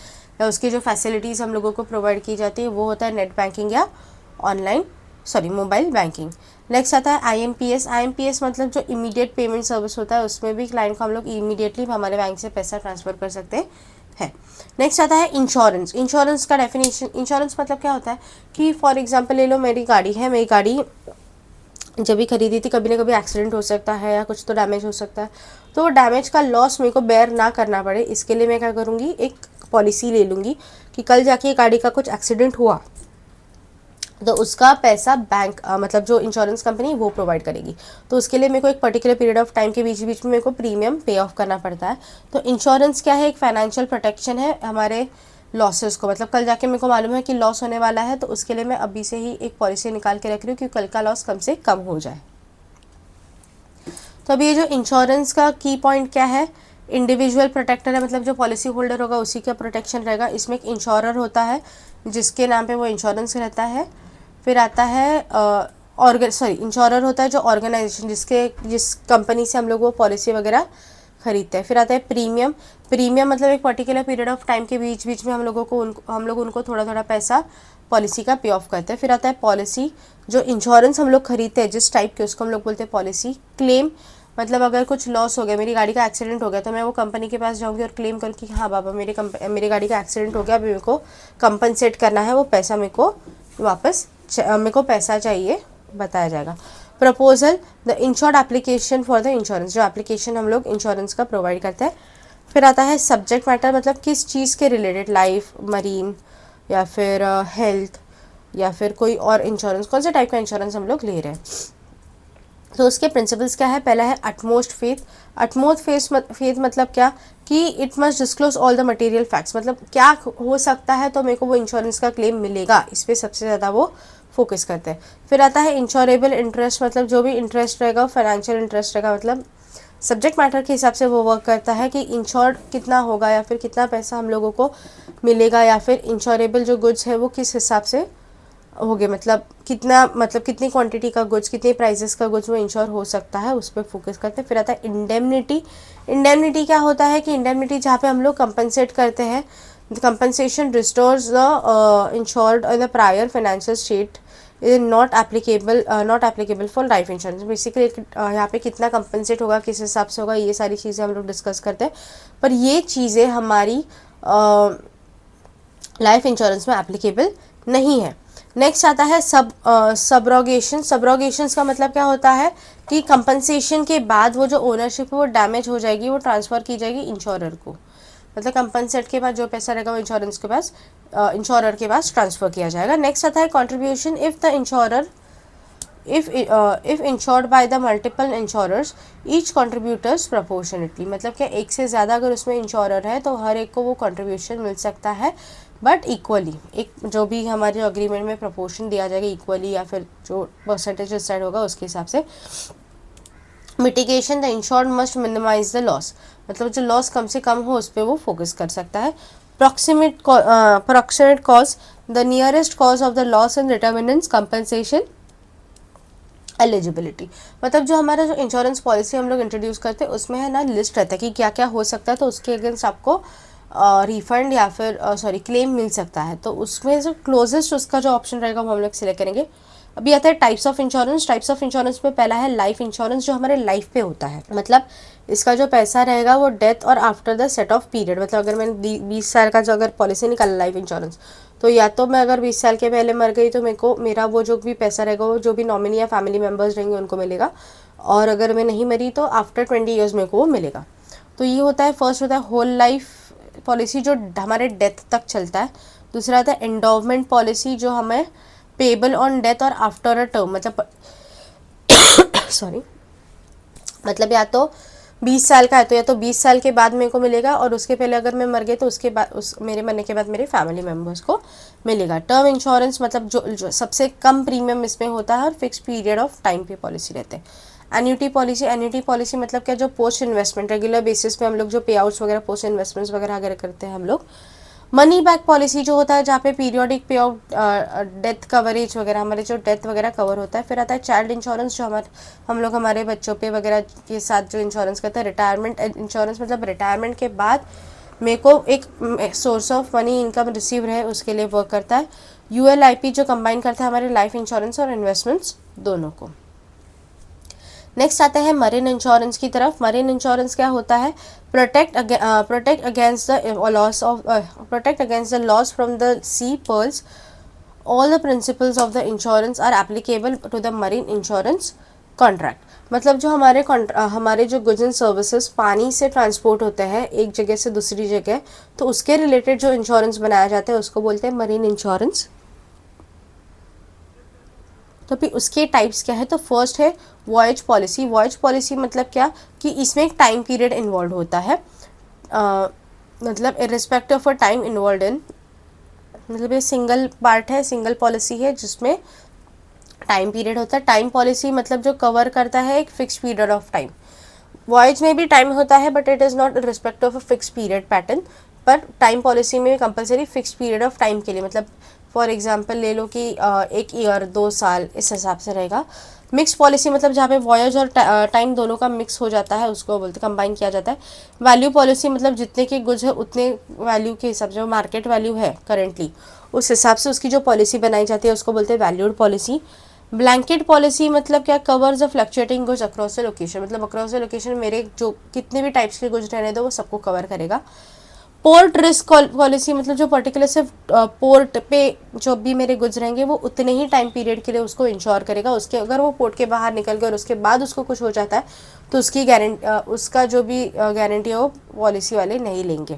या उसकी जो फैसिलिटीज़ हम लोगों को प्रोवाइड की जाती है वो होता है नेट बैंकिंग या मोबाइल बैंकिंग। नेक्स्ट आता है IMPS मतलब जो इमीडिएट पेमेंट सर्विस होता है, उसमें भी क्लाइंट को हम लोग इमीडिएटली हमारे बैंक से पैसा ट्रांसफ़र कर सकते हैं। नेक्स्ट आता है इंश्योरेंस का डेफिनेशन। इंश्योरेंस मतलब क्या होता है कि फॉर एग्जांपल ले लो, मेरी गाड़ी है, मेरी गाड़ी जब भी खरीदी थी कभी ना कभी एक्सीडेंट हो सकता है या कुछ तो डैमेज हो सकता है, तो वो डैमेज का लॉस मेरे को बेयर ना करना पड़े, इसके लिए मैं क्या करूँगी, एक पॉलिसी ले लूँगी कि कल जाके गाड़ी का कुछ एक्सीडेंट हुआ तो उसका पैसा बैंक मतलब जो इंश्योरेंस कंपनी वो प्रोवाइड करेगी। तो उसके लिए मेरे को एक पर्टिकुलर पीरियड ऑफ टाइम के बीच बीच में मेरे को प्रीमियम पे ऑफ करना पड़ता है। तो इंश्योरेंस क्या है, एक फाइनेंशियल प्रोटेक्शन है हमारे लॉसेस को, मतलब कल जाके मेरे को मालूम है कि लॉस होने वाला है तो उसके लिए मैं अभी से ही एक पॉलिसी निकाल के रख रही हूँ कि कल का लॉस कम से कम हो जाए। तो अभी ये जो इंश्योरेंस का की पॉइंट क्या है, इंडिविजुअल प्रोटेक्टर है, मतलब जो पॉलिसी होल्डर होगा उसी का प्रोटेक्शन रहेगा। इसमें एक इंश्योरर होता है जिसके नाम पे वो इंश्योरेंस रहता है। फिर आता है इंश्योरर होता है जो ऑर्गेनाइजेशन जिस कंपनी से हम लोग वो पॉलिसी वगैरह खरीदते हैं। फिर आता है प्रीमियम मतलब एक पर्टिकुलर पीरियड ऑफ टाइम के बीच बीच में हम लोग उनको थोड़ा थोड़ा पैसा पॉलिसी का पे ऑफ करते हैं। फिर आता है पॉलिसी, जो इंश्योरेंस हम लोग खरीदते हैं जिस टाइप के, उसको हम लोग बोलते हैं पॉलिसी। क्लेम मतलब अगर कुछ लॉस हो गया, मेरी गाड़ी का एक्सीडेंट हो गया, तो मैं वो कंपनी के पास जाऊंगी और क्लेम करूँगी कि हाँ बाबा मेरी गाड़ी का एक्सीडेंट हो गया, अभी मेरे को कंपनसेट करना है, वो पैसा मेरे को वापस मेरे को पैसा चाहिए, बताया जाएगा। Proposal, the insured application for the insurance, जो एप्लीकेशन हम लोग इंश्योरेंस का प्रोवाइड करते हैं। फिर आता है सब्जेक्ट मैटर, मतलब किस चीज़ के रिलेटेड, लाइफ, मरीन या फिर हेल्थ या फिर कोई और इंश्योरेंस, कौन से टाइप का इंश्योरेंस हम लोग ले रहे हैं। तो उसके प्रिंसिपल्स क्या है, पहला है अटमोस्ट फेथ मतलब क्या कि it must disclose all the material facts, मतलब क्या हो सकता है तो मेरे को वो इंश्योरेंस का क्लेम मिलेगा, इस पर सबसे ज़्यादा वो फोकस करते हैं। फिर आता है इंश्योरेबल इंटरेस्ट, मतलब जो भी इंटरेस्ट रहेगा फाइनेंशियल इंटरेस्ट रहेगा, मतलब सब्जेक्ट मैटर के हिसाब से वो वर्क करता है कि इंश्योर्ड कितना होगा या फिर कितना पैसा हम लोगों को मिलेगा, या फिर इंश्योरेबल जो गुड्स है वो किस हिसाब से हो गए, मतलब कितनी क्वांटिटी का गुड्स, कितने प्राइसेस का गुड्स वो इंश्योर हो सकता है, उस पर फोकस करते हैं। फिर आता है इंडेमनिटी। इंडेमनिटी क्या होता है कि इंडेमनिटी जहाँ पे हम लोग कंपनसेट करते हैं, compensation restores the insured in the prior financial state is not applicable for life insurance. Basically यहाँ पे कितना कंपनसेट होगा, किस हिसाब से होगा, ये सारी चीज़ें हम लोग डिस्कस करते हैं, पर ये चीज़ें हमारी लाइफ इंश्योरेंस में एप्लीकेबल नहीं है। नेक्स्ट आता है सबरोगेशन। सबरोगेशंस का मतलब क्या होता है कि कंपनसेशन के बाद वो जो ओनरशिप है वो डैमेज हो जाएगी, वो ट्रांसफ़र की जाएगी इंश्योरर को, मतलब कंपनसेट के बाद जो पैसा रहेगा वो इंश्योरर के पास ट्रांसफ़र किया जाएगा। नेक्स्ट आता है contribution. If insured by the multiple insurers each contributors proportionately, मतलब क्या एक से ज़्यादा अगर उसमें इंश्योरर है तो हर एक को वो कॉन्ट्रीब्यूशन मिल सकता है, बट इक्वली, एक जो भी हमारे अग्रीमेंट में प्रोपोर्शन दिया जाएगा इक्वली, या फिर जो परसेंटेज डिसाइड होगा उसके हिसाब से। Mitigation, the insured must minimise the loss, मतलब जो लॉस कम से कम हो उस पर वो फोकस कर सकता है। Proximate cause, the nearest cause of the loss and determinants compensation eligibility, मतलब जो हमारा जो इंश्योरेंस पॉलिसी हम लोग इंट्रोड्यूस करते हैं उसमें है ना लिस्ट रहता है कि क्या क्या हो सकता है, तो उसके अगेंस्ट आपको रिफंड या फिर क्लेम मिल सकता है, तो उसमें जो क्लोजेस्ट उसका जो ऑप्शन रहेगा वो हम लोग सिलेक्ट करेंगे। अभी आता है types of insurance. Types of insurance में पहला है लाइफ इंश्योरेंस, जो हमारे लाइफ पे होता है, मतलब इसका जो पैसा रहेगा वो डेथ और after the set of period, मतलब अगर मैंने 20 साल का जो अगर पॉलिसी निकाला लाइफ इंश्योरेंस, तो या तो मैं अगर 20 साल के पहले मर गई तो मेरा वो जो भी पैसा रहेगा वो जो भी नॉमिनी या फैमिली मेम्बर्स रहेंगे उनको मिलेगा, और अगर मैं नहीं मरी तो आफ्टर 20 ईयर्स मेरे को वो मिलेगा। तो ये होता है, फर्स्ट होता है होल लाइफ पॉलिसी जो हमारे डेथ तक चलता है। दूसरा आता है एंडोवमेंट पॉलिसी जो हमें पेबल ऑन डेथ और आफ्टर अ टर्म, मतलब सॉरी, मतलब या तो 20 साल का है तो या तो 20 साल के बाद मेरे को मिलेगा, और उसके पहले अगर मैं मर गई तो उसके बाद मेरे मरने के बाद मेरे फैमिली मेम्बर्स को मिलेगा। टर्म इंश्योरेंस मतलब जो सबसे कम प्रीमियम इसमें होता है और फिक्स पीरियड ऑफ टाइम पे पॉलिसी रहते हैं। एन्युटी पॉलिसी मतलब क्या, जो पोस्ट इन्वेस्टमेंट रेगुलर बेसिस पे हम लोग जो पे आउट्स वगैरह पोस्ट इन्वेस्टमेंट्स वगैरह अगर करते हैं हम लोग। मनी बैक पॉलिसी जो होता है जहाँ पे पीरियोडिक पे आउट, डेथ कवरेज वगैरह, हमारे जो डेथ वगैरह कवर होता है। फिर आता है चाइल्ड इंश्योरेंस, जो हम लोग हमारे बच्चों पे वगैरह के साथ जो इंश्योरेंस करते हैं। रिटायरमेंट इंश्योरेंस मतलब रिटायरमेंट के बाद मेरे को एक source of money income receive रहे उसके लिए वर्क करता है। ULIP जो कंबाइन करता है हमारे लाइफ इंश्योरेंस और इन्वेस्टमेंट्स दोनों को। नेक्स्ट आते हैं मरीन इंश्योरेंस की तरफ। मरीन इंश्योरेंस क्या होता है, protect against the loss from the sea perils. All the principles of the insurance are applicable to the marine insurance contract, मतलब जो हमारे जो गुड्स एंड सर्विसेज पानी से ट्रांसपोर्ट होते हैं एक जगह से दूसरी जगह, तो उसके रिलेटेड जो इंश्योरेंस बनाया जाता है उसको बोलते हैं मरीन इंश्योरेंस। तो फिर उसके टाइप्स क्या है, तो फर्स्ट है वॉयज पॉलिसी। वॉयज पॉलिसी मतलब क्या कि इसमें एक टाइम पीरियड इन्वॉल्व होता है, मतलब irrespective of a time involve in, मतलब ये सिंगल पार्ट है, सिंगल पॉलिसी है जिसमें टाइम पीरियड होता है। टाइम पॉलिसी मतलब जो कवर करता है एक fix period of time. Voyage में भी टाइम होता है but it is not respective of a fix period pattern, पर टाइम पॉलिसी में compulsory fix period of time के लिए, मतलब फॉर एग्जांपल ले लो कि 1 ईयर 2 साल इस हिसाब से रहेगा। मिक्स पॉलिसी मतलब जहाँ पे वॉयज और टाइम दोनों का मिक्स हो जाता है उसको बोलते कंबाइन किया जाता है। वैल्यू पॉलिसी मतलब जितने के गुड्स है उतने वैल्यू के हिसाब से, जो मार्केट वैल्यू है करेंटली उस हिसाब से उसकी जो पॉलिसी बनाई जाती है उसको बोलते हैं वैल्यूड पॉलिसी। ब्लैंकेट पॉलिसी मतलब क्या, covers the fluctuating goods across the location, मतलब अक्रॉस द लोकेशन मेरे जो कितने भी टाइप्स के गुड्स रहने दो वो सबको कवर करेगा। पोर्ट रिस्क पॉलिसी मतलब जो पर्टिकुलर सिर्फ पोर्ट पे जो भी मेरे गुड्स रहेंगे वो उतने ही टाइम पीरियड के लिए उसको इंश्योर करेगा, उसके अगर वो पोर्ट के बाहर निकल गए और उसके बाद उसको कुछ हो जाता है तो उसकी उसका जो भी गारंटी है वो पॉलिसी वाले नहीं लेंगे।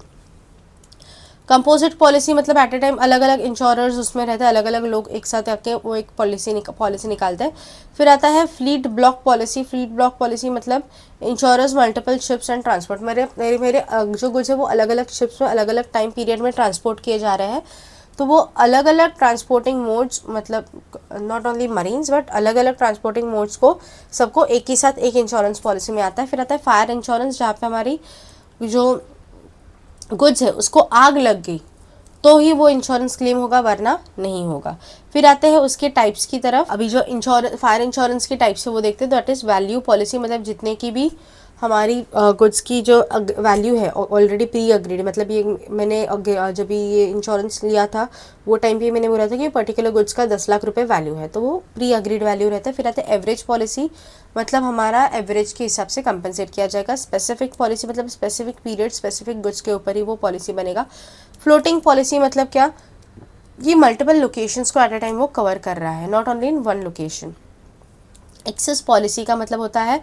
कंपोजिट पॉलिसी मतलब एट ए टाइम अलग अलग इंश्योरर्स उसमें रहते हैं, अलग अलग लोग एक साथ आके वो एक पॉलिसी निकालते हैं। फिर आता है fleet block policy. Fleet block policy मतलब insurers multiple ships and transport, मेरे जो गुड्स है वो अलग अलग शिप्स में अलग अलग टाइम पीरियड में ट्रांसपोर्ट किए जा रहे हैं, तो वो अलग अलग ट्रांसपोर्टिंग मोड्स, मतलब नॉट ओनली मरीन्स बट अलग अलग ट्रांसपोर्टिंग मोड्स को सबको एक ही साथ एक इंश्योरेंस पॉलिसी में आता है। फिर आता है फायर इंश्योरेंस, जहाँ पे हमारी जो गुड्स है उसको आग लग गई तो ही वो इंश्योरेंस क्लेम होगा, वरना नहीं होगा। फिर आते हैं उसके टाइप्स की तरफ। अभी जो इंश्योरेंस, फायर इंश्योरेंस के टाइप्स है वो देखते हैं। दैट इज़ वैल्यू पॉलिसी, मतलब जितने की भी हमारी गुड्स की जो वैल्यू है ऑलरेडी प्री अग्रीड, मतलब ये मैंने जब ये इंश्योरेंस लिया था वो टाइम पे मैंने बोला था कि पर्टिकुलर गुड्स का 10 लाख रुपए वैल्यू है, तो वो प्री अग्रीड वैल्यू रहता है। फिर आते हैं एवरेज पॉलिसी, मतलब हमारा एवरेज के हिसाब से कंपनसेट किया जाएगा। स्पेसिफिक पॉलिसी मतलब स्पेसिफिक पीरियड स्पेसिफिक गुड्स के ऊपर ही वो पॉलिसी बनेगा। फ्लोटिंग पॉलिसी मतलब क्या, ये मल्टीपल लोकेशंस को एट अ टाइम वो कवर कर रहा है, not only in one location. Excess policy का मतलब होता है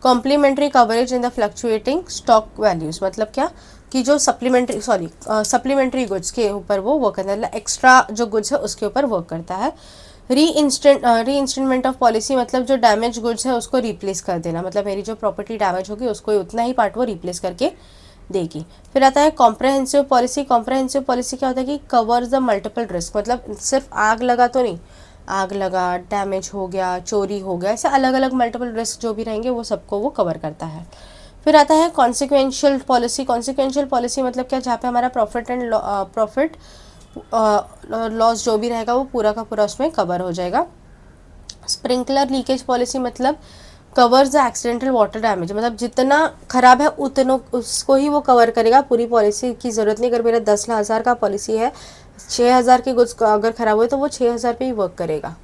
complementary coverage in the fluctuating stock values, मतलब क्या कि जो सप्लीमेंट्री गुड्स के ऊपर वो वर्क करता है, मतलब एक्स्ट्रा जो गुड्स है उसके ऊपर वर्क करता है। री इंस्टेटमेंट ऑफ पॉलिसी मतलब जो डैमेज गुड्स है उसको रिप्लेस कर देना, मतलब मेरी जो प्रॉपर्टी डैमेज होगी उसको उतना ही पार्ट वो रिप्लेस करके देगी। फिर आता है कॉम्प्रहेंसिव पॉलिसी। कॉम्प्रहेंसिव पॉलिसी क्या होता है कि कवर्स द मल्टीपल रिस्क, मतलब सिर्फ आग लगा तो नहीं, आग लगा, डैमेज हो गया, चोरी हो गया, ऐसे अलग अलग मल्टीपल रिस्क जो भी रहेंगे वो सबको वो कवर करता है। फिर आता है कॉन्सिक्वेंशियल पॉलिसी। कॉन्सिक्वेंशियल पॉलिसी मतलब क्या, जहाँ पे हमारा प्रॉफिट लॉस जो भी रहेगा वो पूरा का पूरा उसमें कवर हो जाएगा। स्प्रिंकलर लीकेज पॉलिसी मतलब covers the accidental water damage, मतलब जितना खराब है उतनों उसको ही वो कवर करेगा, पूरी पॉलिसी की ज़रूरत नहीं। अगर मेरा 10,000 का पॉलिसी है, 6,000 के गुड्स अगर खराब हुए तो वो 6,000 पे ही वर्क करेगा।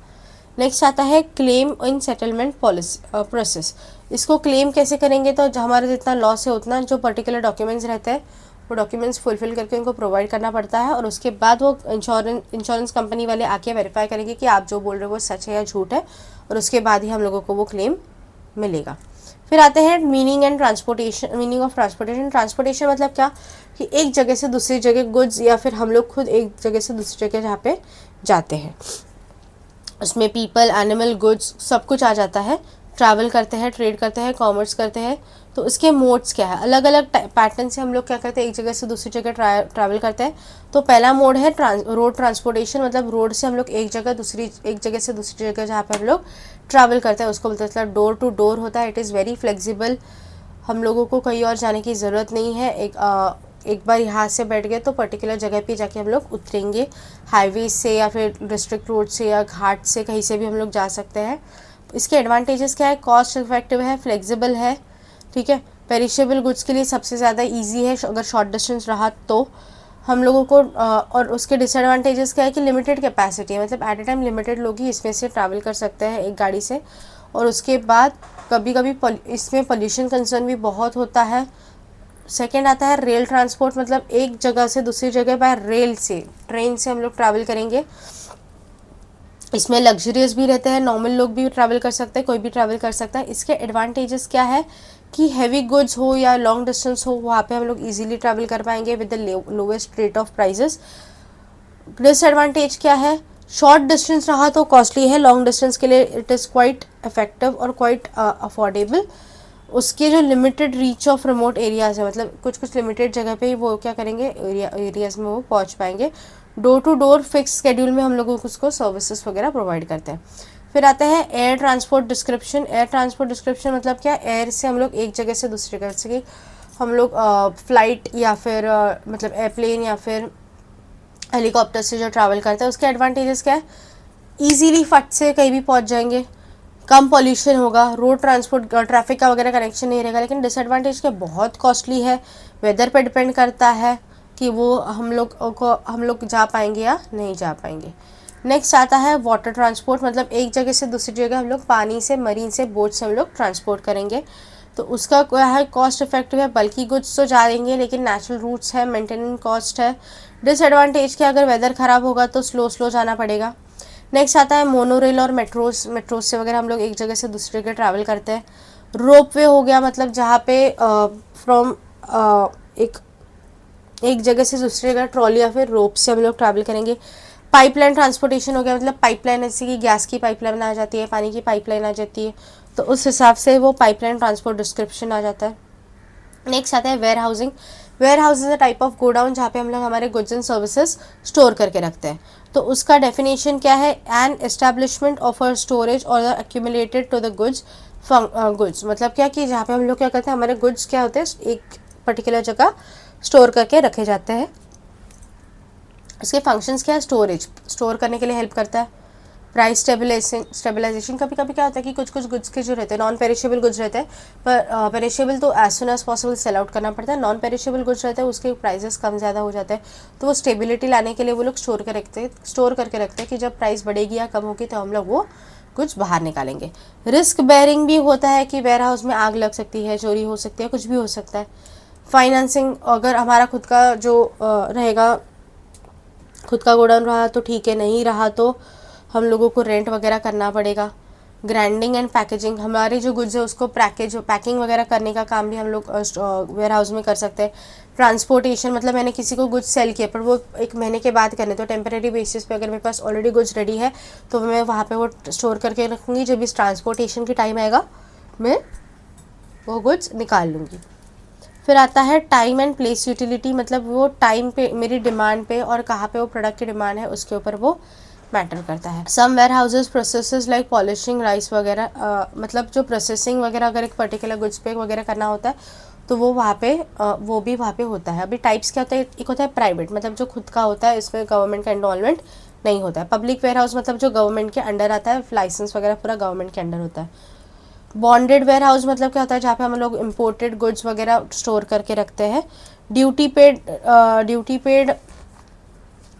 नेक्स्ट आता है claim in settlement policy process. इसको क्लेम कैसे करेंगे, तो हमारा जितना लॉस है उतना जो पर्टिकुलर डॉक्यूमेंट्स रहते हैं वो डॉक्यूमेंट्स फुलफिल करके उनको प्रोवाइड करना पड़ता है, और उसके बाद वो इंश्योरेंस कंपनी वाले आके वेरीफाई करेंगे कि आप जो बोल रहे हो वो सच है या झूठ है, और उसके बाद ही हम लोगों को वो क्लेम मिलेगा। फिर आते हैं meaning and transportation. Meaning of transportation. Transportation मतलब क्या कि एक जगह से दूसरी जगह गुड्स, या फिर हम लोग खुद एक जगह से दूसरी जगह जहाँ पे जाते हैं उसमें पीपल, एनिमल, गुड्स सब कुछ आ जाता है। ट्रैवल करते हैं, ट्रेड करते हैं, कॉमर्स करते हैं, तो इसके मोड्स क्या है, अलग अलग पैटर्न से हम लोग क्या करते हैं, एक जगह से दूसरी जगह ट्रैवल करते हैं। तो पहला मोड है रोड ट्रांसपोर्टेशन, मतलब रोड से हम लोग एक जगह से दूसरी जगह जहाँ पे हम लोग ट्रैवल करते हैं उसको बोलते हैं, मतलब डोर टू डोर होता है। इट इज़ वेरी फ्लेक्सिबल, हम लोगों को कहीं और जाने की ज़रूरत नहीं है। एक बार यहाँ से बैठ गए तो पर्टिकुलर जगह पे जाके हम लोग उतरेंगे, हाईवे से या फिर डिस्ट्रिक्ट रोड से या घाट से, कहीं से भी हम लोग जा सकते हैं। इसके एडवांटेजेस क्या है, कॉस्ट इफेक्टिव है, फ्लेक्सिबल है, ठीक है। पेरिशेबल गुड्स के लिए सबसे ज़्यादा ईजी है अगर शॉर्ट डिस्टेंस रहा तो हम लोगों को। और उसके डिसएडवांटेजेस क्या है कि लिमिटेड कैपेसिटी है, मतलब एट ए टाइम लिमिटेड लोग ही इसमें से ट्रैवल कर सकते हैं एक गाड़ी से। और उसके बाद कभी कभी इसमें पोल्यूशन कंसर्न भी बहुत होता है। सेकेंड आता है रेल ट्रांसपोर्ट, मतलब एक जगह से दूसरी जगह बाय रेल से, ट्रेन से हम लोग ट्रैवल करेंगे। इसमें लग्जरियस भी रहते हैं, नॉर्मल लोग भी ट्रैवल कर सकते हैं, कोई भी ट्रैवल कर सकता है। इसके एडवांटेजेस क्या है कि हैवी गुड्स हो या लॉन्ग डिस्टेंस हो वहाँ पे हम लोग इजीली ट्रैवल कर पाएंगे with the lowest rate of prices. Disadvantage क्या है, शॉर्ट डिस्टेंस रहा तो कॉस्टली है, लॉन्ग डिस्टेंस के लिए इट इज़ क्वाइट इफेक्टिव और क्वाइट अफोर्डेबल। उसके जो limited reach of remote areas है, मतलब कुछ लिमिटेड जगह पे ही वो क्या करेंगे, एरियाज़ में वो पहुंच पाएंगे। Door to door fix schedule में हम लोगों को उसको सर्विसेज वगैरह प्रोवाइड करते हैं। फिर आता है air transport description. Air transport description मतलब क्या, एयर से हम लोग एक जगह से दूसरी जगह से हम लोग फ्लाइट या फिर मतलब एयरप्लेन या फिर हेलीकॉप्टर से जो ट्रैवल करते हैं उसके एडवांटेजेस क्या है, ईजीली फट से कहीं भी पहुंच जाएंगे, कम पॉल्यूशन होगा, रोड ट्रांसपोर्ट ट्रैफिक का वगैरह कनेक्शन नहीं रहेगा। लेकिन डिसएडवांटेज क्या, बहुत कॉस्टली है, वेदर पे डिपेंड करता है कि वो हम लोग जा पाएंगे या नहीं जा पाएंगे। नेक्स्ट आता है वाटर ट्रांसपोर्ट, मतलब एक जगह से दूसरी जगह हम लोग पानी से, मरीन से, बोट से हम लोग ट्रांसपोर्ट करेंगे। तो उसका क्या है, कॉस्ट इफेक्टिव है, बल्कि गुड्स तो जाएंगे लेकिन नेचुरल रूट्स है, मेंटेनेंस कॉस्ट है। डिसएडवांटेज क्या, अगर वेदर ख़राब होगा तो स्लो जाना पड़ेगा। नेक्स्ट आता है मोनोरेल और मेट्रोज से वगैरह हम लोग एक जगह से दूसरी जगह ट्रैवल करते हैं। रोप वे हो गया, मतलब जहाँ पे फ्रॉम एक जगह से दूसरी जगह ट्रॉली या फिर रोप से हम लोग ट्रैवल करेंगे। पाइपलाइन ट्रांसपोर्टेशन हो गया, मतलब पाइपलाइन ऐसे कि गैस की पाइपलाइन आ जाती है, पानी की पाइपलाइन आ जाती है, तो उस हिसाब से वो पाइपलाइन ट्रांसपोर्ट डिस्क्रिप्शन आ जाता है। नेक्स्ट आता है warehousing. Warehouse is a type of godown जहाँ पे हम लोग हमारे गुड्स एंड सर्विसेज स्टोर करके रखते हैं। तो उसका डेफिनेशन क्या है, an establishment of a storage और accumulated to the goods goods, मतलब क्या कि जहाँ पे हम लोग क्या करते हैं, हमारे गुड्स क्या होते हैं एक पर्टिकुलर जगह स्टोर करके रखे जाते हैं। इसके फंक्शंस क्या है, स्टोरेज, स्टोर करने के लिए हेल्प करता है। प्राइस स्टेबलाइजेशन, कभी कभी क्या होता है कि कुछ कुछ गुड्स के जो रहते हैं नॉन पेरिशेबल गुड्स रहते हैं, पर पेरिशेबल तो as soon as possible sell out करना पड़ता है, नॉन पेरिशेबल गुड्स रहते हैं उसके प्राइसेस कम ज़्यादा हो जाते हैं, तो वो स्टेबिलिटी लाने के लिए वो लोग स्टोर करके रखते हैं कि जब प्राइस बढ़ेगी या कम होगी तो हम लोग वो कुछ बाहर निकालेंगे। रिस्क बेयरिंग भी होता है कि वेयर हाउस में आग लग सकती है, चोरी हो सकती है, कुछ भी हो सकता है। फाइनेंसिंग, अगर हमारा खुद का जो रहेगा, खुद का गोडाउन रहा तो ठीक है, नहीं रहा तो हम लोगों को रेंट वगैरह करना पड़ेगा। ग्राइंडिंग एंड पैकेजिंग, हमारे जो गुड्स है उसको पैकिंग वगैरह करने का काम भी हम लोग वेयर हाउस में कर सकते हैं। ट्रांसपोर्टेशन, मतलब मैंने किसी को गुड्स सेल किया पर वो 1 महीने के बाद करने, तो टेम्परेरी बेसिस पे अगर मेरे पास ऑलरेडी गुड्स रेडी है तो मैं वहाँ पे वो स्टोर करके रखूँगी, जब इस ट्रांसपोर्टेशन की टाइम आएगा मैं वो गुड्स निकाल लूँगी। फिर आता है टाइम एंड प्लेस यूटिलिटी, मतलब वो टाइम पे, मेरी डिमांड पे और कहाँ पे वो प्रोडक्ट की डिमांड है उसके ऊपर वो मैटर करता है। Some warehouses processes like polishing rice वगैरह, मतलब जो प्रोसेसिंग वगैरह अगर एक पर्टिकुलर गुड्स पे वगैरह करना होता है तो वो वहाँ पे वो भी वहाँ पे होता है। अभी टाइप्स क्या होता है, एक होता है प्राइवेट, मतलब जो खुद का होता है, इसमें गवर्नमेंट का इन्वॉल्वमेंट नहीं होता है। पब्लिक वेयर हाउस मतलब जो गवर्नमेंट के अंडर आता है, लाइसेंस वगैरह पूरा गवर्नमेंट के अंडर होता है। बॉन्डेड वेयर हाउस मतलब क्या होता है, जहाँ पे हम लोग इम्पोर्टेड गुड्स वगैरह स्टोर करके रखते हैं। ड्यूटी पेड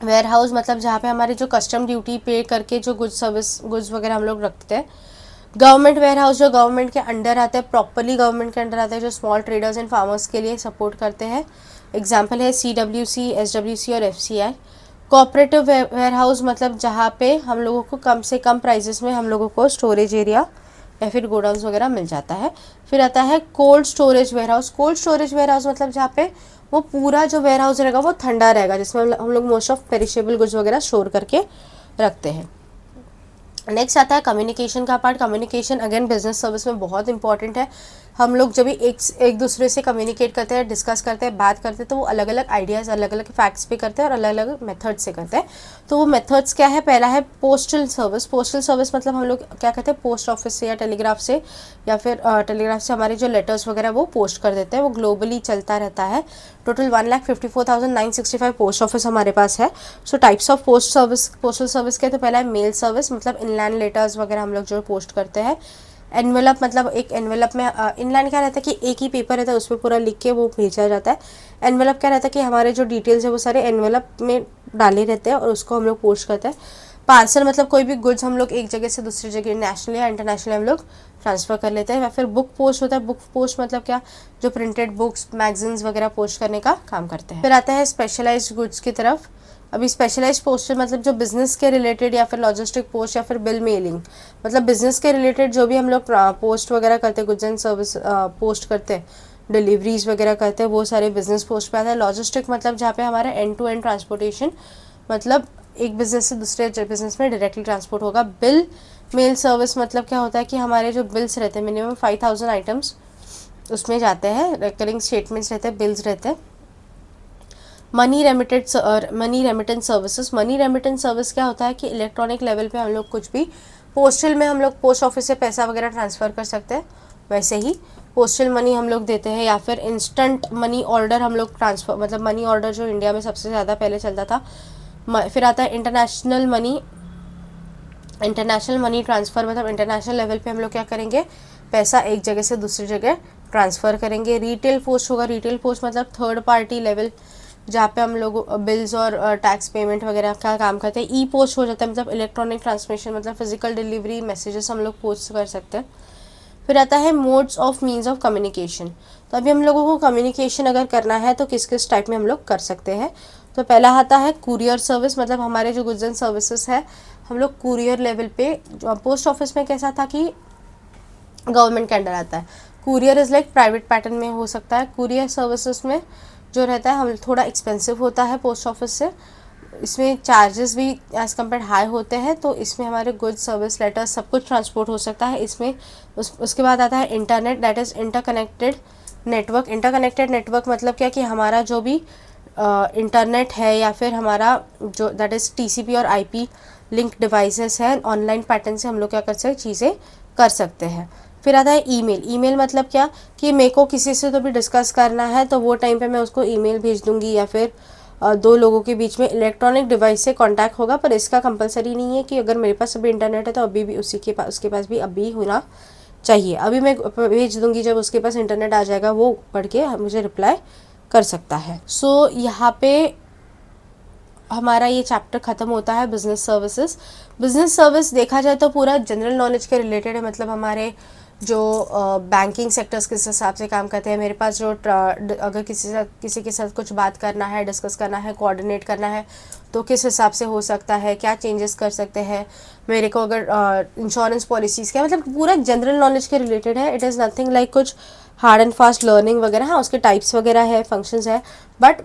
वेयर हाउस, मतलब जहाँ पे हमारे जो कस्टम ड्यूटी पे करके जो गुड्स वगैरह हम लोग रखते हैं। गवर्नमेंट वेयर हाउस जो गवर्नमेंट के अंडर आते हैं, प्रॉपरली गवर्नमेंट के अंडर आते हैं, जो स्मॉल ट्रेडर्स एंड फार्मर्स के लिए सपोर्ट करते हैं। एग्जाम्पल है CWC, SWC और FCI। कोऑपरेटिव वेयर हाउस, मतलब जहाँ पे हम लोगों को कम से कम प्राइजेस में हम लोगों को स्टोरेज एरिया या फिर गोडाउन्स वगैरह मिल जाता है। फिर आता है cold storage warehouse. Cold storage warehouse मतलब जहाँ पे वो पूरा जो वेयर हाउस रहेगा वो ठंडा रहेगा, जिसमें हम लोग मोस्ट ऑफ पेरिशेबल गुड्स वगैरह स्टोर करके रखते हैं। नेक्स्ट आता है कम्युनिकेशन का part. Communication again business service में बहुत इंपॉर्टेंट है। हम लोग जब भी एक दूसरे से कम्युनिकेट करते हैं, डिस्कस करते हैं, बात करते हैं, तो वो अलग अलग आइडियाज़, अलग अलग फैक्ट्स पे करते हैं और अलग अलग मेथड से करते हैं। तो वो मेथड्स क्या है, पहला है पोस्टल सर्विस। पोस्टल सर्विस मतलब हम लोग क्या कहते हैं, पोस्ट ऑफिस से या टेलीग्राफ से टेलीग्राफ से हमारे जो लेटर्स वगैरह वो पोस्ट कर देते हैं, वो ग्लोबली चलता रहता है। टोटल 1,54,965 पोस्ट ऑफिस हमारे पास है। सो टाइप्स ऑफ पोस्टल सर्विस के, तो पहला है मेल सर्विस, मतलब इनलैंड लेटर्स वगैरह हम लोग जो पोस्ट करते हैं। एनवेलप, मतलब एक एनवेलप में इनलैंड क्या रहता है कि एक ही पेपर रहता है, उस पर पूरा लिख के वो भेजा जाता है। एनवेलप क्या रहता है कि हमारे जो डिटेल्स है वो सारे एनवेलप में डाले रहते हैं और उसको हम लोग पोस्ट करते हैं। पार्सल मतलब कोई भी गुड्स हम लोग एक जगह से दूसरी जगह नेशनल या इंटरनेशनल हम लोग ट्रांसफ़र कर लेते हैं। या फिर बुक पोस्ट होता है। बुक पोस्ट मतलब क्या, जो प्रिंटेड बुक्स, मैगजीन्स वगैरह पोस्ट करने का काम करते हैं। फिर आता है स्पेशलाइज्ड गुड्स की तरफ। अभी स्पेशलाइज्ड पोस्टल मतलब जो बिज़नेस के रिलेटेड या फिर लॉजिस्टिक पोस्ट या फिर बिल मेलिंग, मतलब बिज़नेस के रिलेटेड जो भी हम लोग पोस्ट वगैरह करते हैं, गुड्स एंड सर्विस पोस्ट करते हैं, डिलीवरीज वगैरह करते हैं, वो सारे बिजनेस पोस्ट पे आता है। लॉजिस्टिक मतलब जहाँ पे हमारा एंड टू एंड ट्रांसपोर्टेशन, मतलब एक बिज़नेस से दूसरे बिज़नेस में डायरेक्टली ट्रांसपोर्ट होगा। बिल मेल सर्विस मतलब क्या होता है कि हमारे जो बिल्स रहते हैं, मिनिमम 5,000 आइटम्स उसमें जाते हैं, रिकरिंग स्टेटमेंट्स रहते हैं, बिल्स रहते हैं। Money remittance services. Money remittance service क्या होता है कि इलेक्ट्रॉनिक लेवल पे हम लोग कुछ भी पोस्टल में हम लोग पोस्ट ऑफिस से पैसा वगैरह ट्रांसफ़र कर सकते हैं, वैसे ही पोस्टल मनी हम लोग देते हैं। या फिर इंस्टेंट मनी ऑर्डर हम लोग ट्रांसफ़र, मतलब मनी ऑर्डर जो इंडिया में सबसे ज़्यादा पहले चलता था। फिर आता है इंटरनेशनल मनी ट्रांसफ़र, मतलब इंटरनेशनल लेवल पे हम लोग क्या करेंगे, पैसा एक जगह से दूसरी जगह ट्रांसफ़र करेंगे। रिटेल पोस्ट होगा। रिटेल पोस्ट मतलब थर्ड पार्टी लेवल, जहाँ पे हम लोग बिल्स और टैक्स पेमेंट वगैरह का काम करते हैं। ई पोस्ट हो जाता है, मतलब इलेक्ट्रॉनिक ट्रांसमिशन, मतलब फिजिकल डिलीवरी मैसेजेस हम लोग पोस्ट कर सकते हैं। फिर आता है modes of means of communication. तो अभी हम लोगों को कम्युनिकेशन अगर करना है तो किस किस टाइप में हम लोग कर सकते हैं। तो पहला आता है कुरियर सर्विस, मतलब हमारे जो गुड्स एंड सर्विसेज है हम लोग कुरियर लेवल पे, जो पोस्ट ऑफिस में कैसा था कि गवर्नमेंट के अंडर आता है, courier is like private pattern में हो सकता है। कुरियर सर्विसेज में जो रहता है हम थोड़ा एक्सपेंसिव होता है पोस्ट ऑफिस से, इसमें चार्जेस भी एज़ कम्पेयर हाई होते हैं, तो इसमें हमारे गुड्स, सर्विस, लेटर्स सब कुछ ट्रांसपोर्ट हो सकता है इसमें। उसके बाद आता है internet, that is interconnected network, interconnected network मतलब क्या कि हमारा जो भी इंटरनेट है या फिर हमारा जो दैट इज़ टीसीपी और आईपी लिंक डिवाइसेस है, ऑनलाइन पैटर्न से हम लोग क्या कर सकते चीज़ें कर सकते हैं। फिर आता है ईमेल। ईमेल मतलब क्या कि मेरे को किसी से तो भी डिस्कस करना है तो वो टाइम पे मैं उसको ईमेल भेज दूंगी या फिर दो लोगों के बीच में इलेक्ट्रॉनिक डिवाइस से कांटेक्ट होगा, पर इसका कंपलसरी नहीं है कि अगर मेरे पास अभी इंटरनेट है तो अभी भी उसके पास भी अभी होना चाहिए। अभी मैं भेज दूंगी, जब उसके पास इंटरनेट आ जाएगा वो पढ़ के मुझे रिप्लाई कर सकता है। सो यहाँ पे हमारा ये चैप्टर ख़त्म होता है बिजनेस सर्विसेज। बिजनेस सर्विस देखा जाए तो पूरा जनरल नॉलेज के रिलेटेड है, मतलब हमारे जो बैंकिंग सेक्टर्स किस हिसाब से काम करते हैं, मेरे पास जो अगर किसी के साथ कुछ बात करना है, डिस्कस करना है, कोऑर्डिनेट करना है तो किस हिसाब से हो सकता है, क्या चेंजेस कर सकते हैं, मेरे को अगर इंश्योरेंस पॉलिसीज़ क्या, मतलब पूरा जनरल नॉलेज के रिलेटेड है। इट इज़ नथिंग लाइक कुछ हार्ड एंड फास्ट लर्निंग वगैरह। हाँ, उसके टाइप्स वगैरह है, फंक्शंस है, बट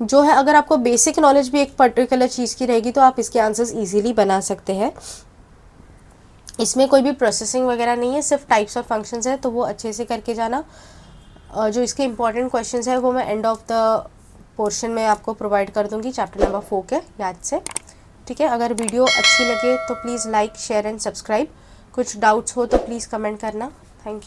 जो है अगर आपको बेसिक नॉलेज भी एक पर्टिकुलर चीज़ की रहेगी तो आप इसके आंसर्स इजीली बना सकते हैं। इसमें कोई भी प्रोसेसिंग वगैरह नहीं है, सिर्फ टाइप्स और फंक्शंस है, तो वो अच्छे से करके जाना। जो इसके इंपॉर्टेंट क्वेश्चंस है वो मैं एंड ऑफ द पोर्शन में आपको प्रोवाइड कर दूंगी चैप्टर नंबर 4 के याद से। ठीक है, अगर वीडियो अच्छी लगे तो please like share and subscribe. कुछ डाउट्स हो तो प्लीज़ कमेंट करना। Thank you.